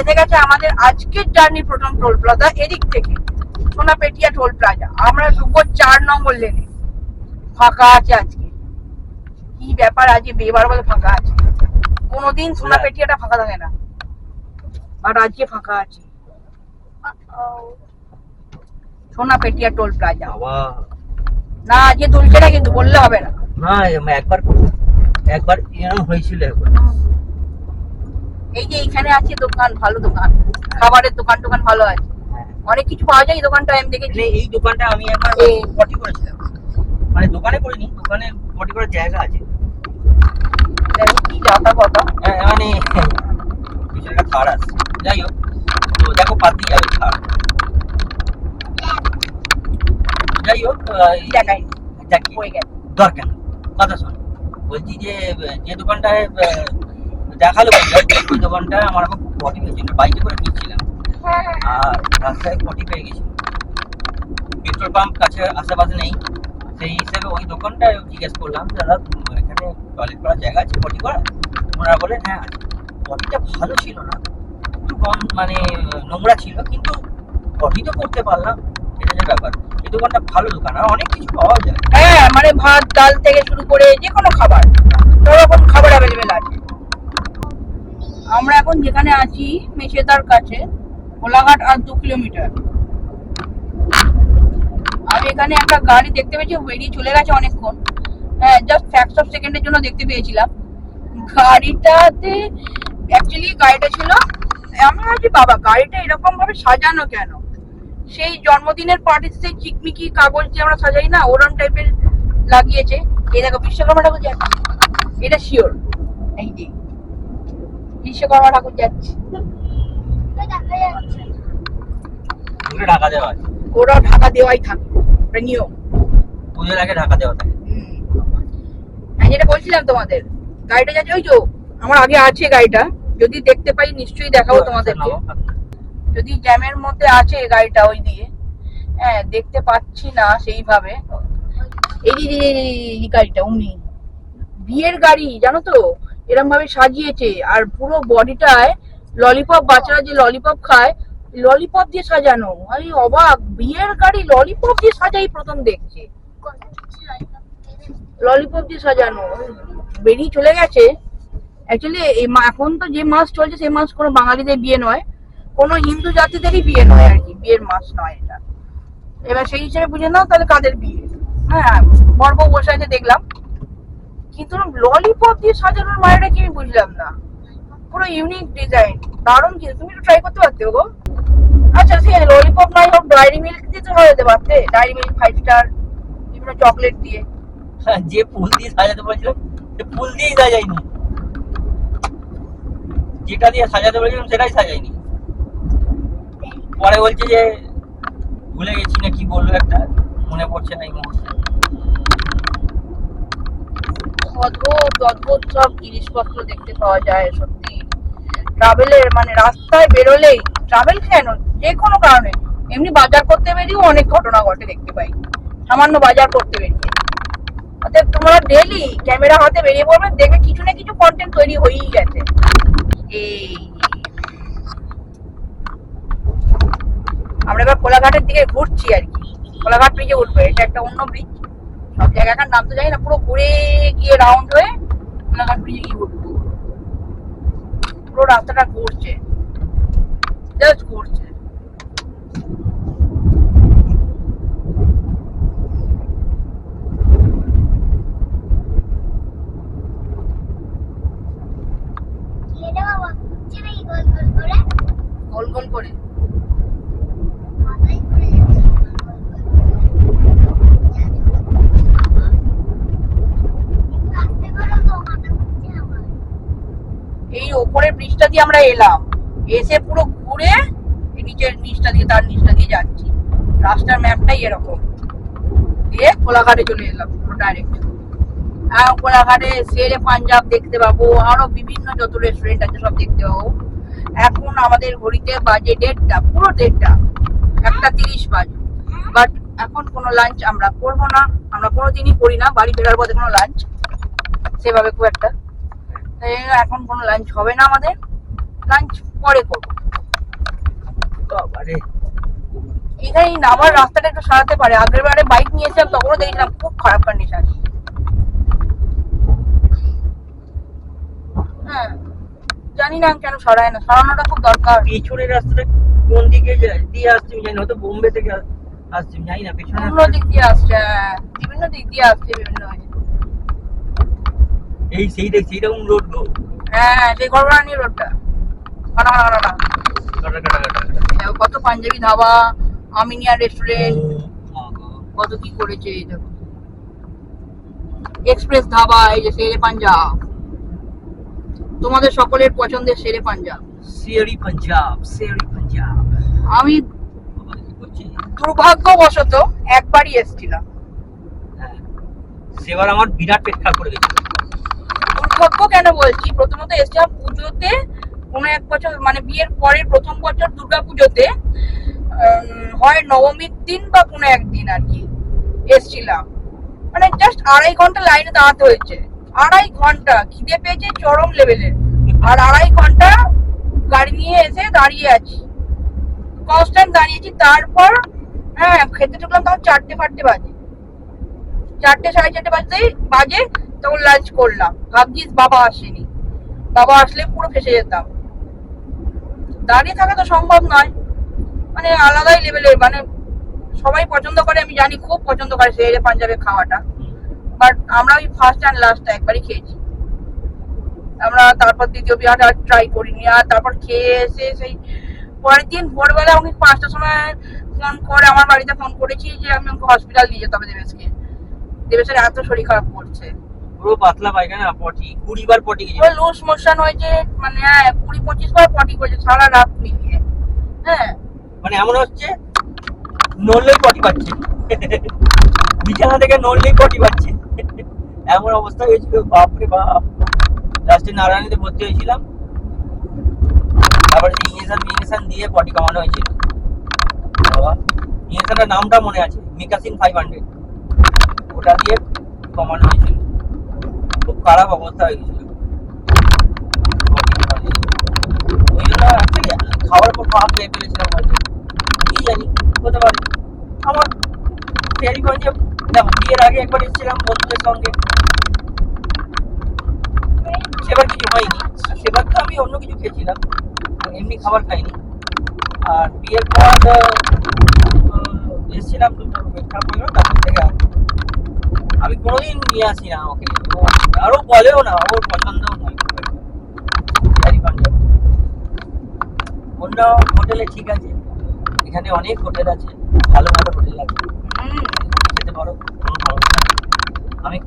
এসে গেছে আমাদের আজকের জার্নি প্রথম টোল প্লাজা, এদিক থেকে সোনাপেটিয়া টোল প্লাজা। আমরা ঢুকবো 4 নম্বর লেনে, ফাঁকা আছে আজকে, কি ব্যাপার আজকে বেবার বলে ফাঁকা আছে, কোনোদিন সোনাপেটিয়াটা ফাঁকা থাকে না, আর আজকে ফাঁকা আছে। সোনাপেটিয়া টোল প্লাজা না, আজকে তুলছে না কিন্তু বললে হবে না। না, একবার এরকম হয়েছিল একবার। এই যে এইখানে আছে দোকান, ভালো দোকান, খাবারের দোকান টোকান ভালো আছে, অনেক কিছু পাওয়া যায় এই দোকানটা, আমি দেখেছি। এই দোকানটা আমি একবার পটি করেছিলাম, মানে দোকানে করিনি, দোকানে পটি করার জায়গা আছে। কি যাতা কথা, মানে কিছু একটা ছাড় আছে, যাই হোক, তো দেখো পাতি যাবে ছাড়, যাই হোক দেখাই হয়ে গেছে। দরকার কথা শোন, বলছি যে দোকানটায় দেখালো ওই দোকানটায় আমার এখন পটি পেয়েছিল, বাইকে করে ফিরছিলাম আর রাস্তায় পটি পেয়ে গেছি, পেট্রোল পাম্প কাছে আশেপাশে নেই, সেই হিসাবে ওই দোকানটায় জিজ্ঞেস করলাম, দাদা এখানে টয়লেট করার জায়গা আছে পটি করা? ওনারা বলেন হ্যাঁ আছে। পটিটা ভালো ছিল না, একটু কম মানে নোংরা ছিল, কিন্তু পটি তো করতে পারলাম, এটা যে ব্যাপার। এই দোকানটা ভালো দোকান, আর অনেক কিছু পাওয়া যায়। হ্যাঁ মানে ভাত ডাল থেকে শুরু করে যে কোনো খাবার, সব রকম খাবার অ্যাভেলেবেল আছে। আমরা এখন যেখানে আছি মেচেদার কাছে, কোলাঘাট আর 2 কিলোমিটার। আমি এখানে একটা গাড়ি দেখতে পেয়েছি, বেরিয়ে চলে গেছে অনেকক্ষণ, হ্যাঁ জাস্ট ফ্যাক্টস অফ সেকেন্ডের জন্য দেখতে পেয়েছিলাম গাড়িটাতে। অ্যাকচুয়ালি গাড়িটা ছিল, আমি ভাবছি বাবা গাড়িটা এরকম ভাবে সাজানো কেন, সেই জন্মদিনের পার্টিতে সেই চিকমিকি কাগজ দিয়ে আমরা সাজাই না, ওরম টাইপের লাগিয়েছে। এই দেখো বিশ্বকর্মা ঠাকুর যাচ্ছে, এটা শিওর, এই যে বিশ্বকর্মা ঠাকুর যাচ্ছে, ঢাকা দেওয়া আছে, ওরাও ঢাকা দেওয়াই থাকে, নিয়ম, পুজোর আগে ঢাকা দেওয়া থাকে। আমি যেটা বলছিলাম তোমাদের, গাড়িটা যাচ্ছে ওই তো আমার আগে আছে গাড়িটা, যদি দেখতে পাই নিশ্চয়ই দেখাবো তোমাদেরকে, যদি জ্যামের মধ্যে আছে গাড়িটা ওই দিয়ে, হ্যাঁ দেখতে পাচ্ছি না সেইভাবে। এই যে গাড়িটা উনি বিয়ের গাড়ি জানো তো, এরকম ভাবে সাজিয়েছে, আর পুরো বডিটায় ললিপপ, বাচ্চারা যে ললিপপ খায় ললিপপ দিয়ে সাজানো। আমি অবাক, বিয়ের গাড়ি ললিপপ দিয়ে সাজাই প্রথম দেখছি, ললিপপ দিয়ে সাজানো। বেরিয়ে চলে গেছে। অ্যাকচুয়ালি এখন তো যে মাস চলছে সেই মাস কোনো বাঙালিদের বিয়ে নয়, কোনো হিন্দু জাতিদেরই বিয়ে নয় আর কি, বিয়ের মাস নয় এটা। এবার সেই হিসেবে বুঝে নাও তাহলে কাদের বিয়ে। হ্যাঁ বর্ব বসে আছে দেখলাম, কিন্তু ললিপপ দিয়ে সাজানোর মায়েরা কি আমি বুঝলাম না, পুরো ইউনিক ডিজাইন, দারুণ। কিন্তু তুমি একটু ট্রাই করতে পারতে গো। আচ্ছা সে ললিপপ নয় হোক, ডায়েরি মিল্ক দিয়ে তো সাজাতে পারতে, ডায়েরি মিল্ক, 5 স্টার, বিভিন্ন চকলেট দিয়ে। যে ফুল দিয়ে সাজাতে বলেছিলাম সে ফুল দিয়েই সাজাইনি, যেটা দিয়ে সাজাতে বলেছিলাম সেটাই সাজাইনি। পরে বলছে যে ভুলে গেছি না কি বললো একটা, মনে পড়ছে না এই মুহূর্তে। অদ্ভুত অদ্ভুত সব জিনিসপত্র দেখতে পাওয়া যায় সত্যি। ট্রাভেলের মানে রাস্তায় বেরোলেই, ট্রাভেল কেন যে কোনো কারণে, এমনি বাজার করতে বেরিয়েও অনেক ঘটনা ঘটে দেখতে পাই, সামান্য বাজার করতে বেরিয়ে। অর্থাৎ তোমরা ডেইলি ক্যামেরা হাতে বেরিয়ে পড়বে, দেখবে কিছু না কিছু কন্টেন্ট তৈরি হয়েই গেছে। এই আমরা এবার কোলাঘাটের দিকে ঘুরছি আর কি, কোলাঘাট ব্রিজে উঠবে, এটা একটা অন্য ব্রিজ, সব জায়গাটার নাম তো জানি না, পুরো ঘুরে গিয়ে রাউন্ড হয়ে কোলাঘাট ব্রিজে গিয়ে উঠবো। পুরো রাস্তাটা ঘুরছে, জাস্ট ঘুরছে। দিয়ে আমরা এলাম, এসে পুরো ঘুরে এই নিচের নিচটা দিয়ে তার নিচটা দিয়ে যাচ্ছি। রাস্তার ম্যাপটাই এরকম, দিয়ে কোলাঘাটে চলে এলাম পুরো ডাইরেক্ট। কোলাঘাটে শেরে পাঞ্জাব দেখতে পাবো, আরো বিভিন্ন যত রেস্টুরেন্ট আছে সব দেখতে পাবো। এখন আমাদের ঘড়িতে বাজে 1:30, পুরো 1:30, 1:30 বাজে। বাট এখন কোনো লাঞ্চ আমরা করবো না, আমরা কোনোদিনই করি না বাড়ি ফেরার পথে কোনো লাঞ্চ সেভাবে খুব একটা। এখন কোনো লাঞ্চ হবে না আমাদের, লাঞ্চ পরে করবো। বাবারে, এখানে নামার রাস্তাটা একটু সারাতে পারে। আগের বারে বাইক নিয়ে এসেছিলাম, তখনও দেখলাম খুব খারাপ কন্ডিশন। হ্যাঁ, জানি না কেন সরায় না, সরানোটা খুব দরকার। পিছনের রাস্তাটা কোন দিকে দিয়ে আসছে আমি জানি না, হয়তো বোম্বে থেকে আসছে আমি জানি না। পিছনের বিভিন্ন দিক দিয়ে আসছে, বিভিন্ন দিক দিয়ে আসছে, বিভিন্ন এই সেই দেখ সেইরকম রোড গো। হ্যাঁ, সেই গড়বাড়ানি রোডটা কত পাঞ্জাবি ধাবা, আমিনিয়া রেস্টুরেন্ট, কত কি করেছে। এই দেখো এক্সপ্রেস ধাবা, এই যে শেরে পাঞ্জাব, তোমাদের সকলের পছন্দের শেরে পাঞ্জাব। শেরি পাঞ্জাব, শেরি পাঞ্জাব। আমি দুর্ভাগ্যবশত একবারই এসেছিলাম। সেবার আমার বিরাট পেট খারাপ করে গেছিল। দুর্ভাগ্য কেন বলছি, প্রথমত এসেছিলাম পুজোতে, কোনো এক বছর মানে বিয়ের পরের প্রথম বছর দুর্গা পুজোতে, হয় নবমীর দিন বা কোনো একদিন আর কি এসেছিলাম। মানে জাস্ট 2.5 ঘন্টা লাইনে দাঁড়াতে হয়েছে, 2.5 ঘন্টা, খিদে পেয়েছে চরম লেভেলের, আর 2.5 ঘন্টা গাড়ি নিয়ে এসে দাঁড়িয়ে আছি, কনস্ট্যান্ট দাঁড়িয়েছি। তারপর হ্যাঁ খেতে ঢুকলাম, তখন 4:30 বাজে, 4টে 4:30 বাজে, তখন লাঞ্চ করলাম। ভাবছিস বাবা আসেনি, বাবা আসলে পুরো ফেসে যেতাম। দাঁড়িয়ে থাকা তো সম্ভব নয়, মানে আলাদাই লেভেলের, মানে সবাই পছন্দ করে, আমি জানি খুব পছন্দ করে শেরে পাঞ্জাবের খাওয়াটা। বাট আমরা ওই ফার্স্ট অ্যান্ড লাস্ট একবারই খেয়েছি, আমরা তারপর দ্বিতীয় বিয়ারটা ট্রাই করিনি। আর তারপর খেয়ে এসে সেই পরের দিন ভোরবেলা আমাকে 5টার সময় ফোন করে, আমার বাড়িতে ফোন করেছি যে আমি আমাকে হসপিটাল নিয়ে যেতে হবে দেবেশকে, দেবেশের এত শরীর খারাপ করছে, পুরো পাতলা পায়খানা, পটি 20 বার পটি গেছে, লুজ মোশন হয়েছে, মানে 20-25 বার পটি করেছে সারা রাত মিলিয়ে। হ্যাঁ, মানে এমন হচ্ছে নড়লেই পটি পাচ্ছে, বিছানা থেকে নড়লেই পটি পাচ্ছে, এমন অবস্থা হয়েছিল। বাপরে বাপ, লাস্টে নারায়ণীতে ভর্তি হয়েছিলাম, তারপরে ইঞ্জেকশন দিয়ে পটি কমানো হয়েছিল। বাবা, ইঞ্জেকশনটার নামটা মনে আছে, মিকাসিন 500, ওটা দিয়ে কমানো হয়েছিল। খুব খারাপ অবস্থা হয়ে গেছিল। ওই জন্য খাওয়ার পর পা খেয়ে ফেলেছিলাম হয়তো, কি জানি হতে পারে। আমার শেরিগঞ্জে দেখো বিয়ের আগে একবার এসেছিলাম বন্ধুদের সঙ্গে, সেবার কিছু হয়নি, সেবার তো আমি অন্য কিছু খেয়েছিলাম, এমনি খাবার খাইনি। আর বিয়ের পর এসেছিলাম দুটো পেট খারাপ হয়ে গেল, তারপর থেকে আমি কোনোদিন নিয়ে আসি না ওকে, আরও বলেও না, ওর পছন্দও নয়। অন্য হোটেলে ঠিক আছে, এখানে অনেক হোটেল আছে, ভালো ভালো হোটেল আছে, খেতে পারো, কোনো সমস্যা নেই। আমি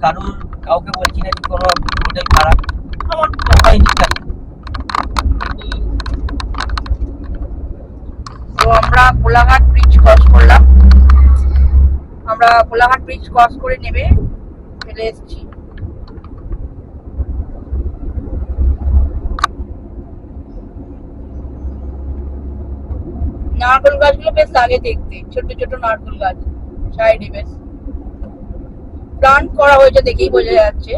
কাউকে বলছি না যে কোনো হোটেল খারাপ, আমার হয়নি ঠিক আছে। তো আমরা কোলাঘাট ব্রিজ ক্রস করলাম, আমরা কোলাঘাট ব্রিজ ক্রস করে নেবে চলে এসেছি। নারকেল গাছগুলো বেশ লাগে দেখতে, ছোট ছোট নারকেল গাছ সাইডে বেশ প্লান্ট করা হয়েছে, দেখেই বোঝা যাচ্ছে।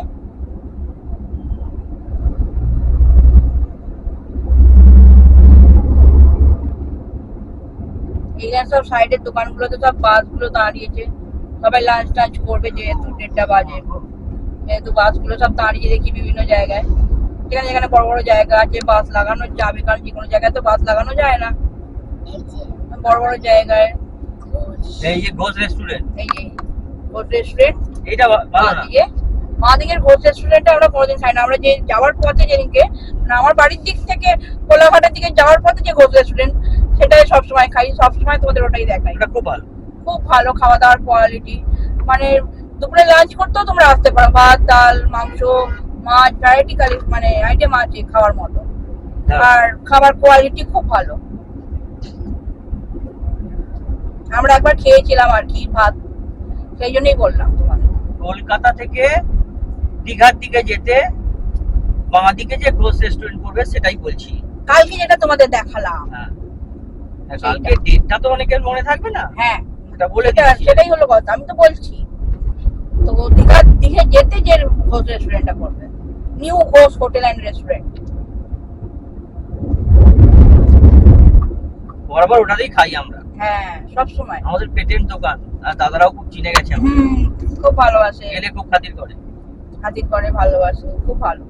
এখানে সব সাইডের দোকানগুলোতে সব বাসগুলো দাঁড়িয়েছে, সবাই লাঞ্চ টাঞ্চ করবে, যেহেতু 1:30 বাজে, যেহেতু বাসগুলো সব দাঁড়িয়ে দেখি বিভিন্ন জায়গায়। যেখানে যেখানে বড় বড় জায়গা আছে বাস লাগানো যাবে, কারণ যে কোনো জায়গায় তো বাস লাগানো যায় না, বড় বড় জায়গায়। এই যে ঘোষ রেস্টুরেন্ট, এই যে ঘোষ রেস্টুরেন্ট, এইটা ভালো না। মাদিকের ঘোষ রেস্টুরেন্টে আমরা কোনোদিন খাই না। আমরা যে যাওয়ার পথে যেদিনকে, মানে আমার বাড়ির দিক থেকে কোলাঘাটের দিকে যাওয়ার পথে যে ঘোষ রেস্টুরেন্ট, সেটাই সবসময় খাই, সবসময় তোমাদের ওটাই দেখাই। এটা খুব ভালো, খুব ভালো খাওয়া দাওয়ার কোয়ালিটি, মানে দুপুরে লাঞ্চ করতেও তোমরা আসতে পারো, ভাত ডাল মাংস মাছ ভ্যারাইটি মানে আইটেম আছে খাওয়ার মতো, আর খাবার কোয়ালিটি খুব ভালো। আমরা একবার খেয়েছিলাম আর কি ভাত, সেই জন্যই বললাম তোমাকে। কলকাতা থেকে দীঘার দিকে যেতে বাঁ দিকে যে ঘোষ রেস্টুরেন্ট পড়বে সেটাই বলছি। কালকে যেটা তোমাদের দেখালাম, হ্যাঁ, কালকে ডেটটা তো অনেকের মনে থাকবে না। হ্যাঁ এটা বলে দিচ্ছি। সেটাই হলো কথা, আমি তো বলছি। তো দীঘা যেতে যে ঘোষ রেস্টুরেন্টটা পড়বে, new Ghosh hotel and restaurant. বরাবর ওটাতেই খাই আমরা। হ্যাঁ, সব সময় আমাদের পেটেন্ট দোকান, আর দাদারাও খুব চিনে গেছে আমাদের। খুব ভালোবাসে, গেলে খুব খাতির করে। খাতির করে, ভালোবাসে, খুব ভালো।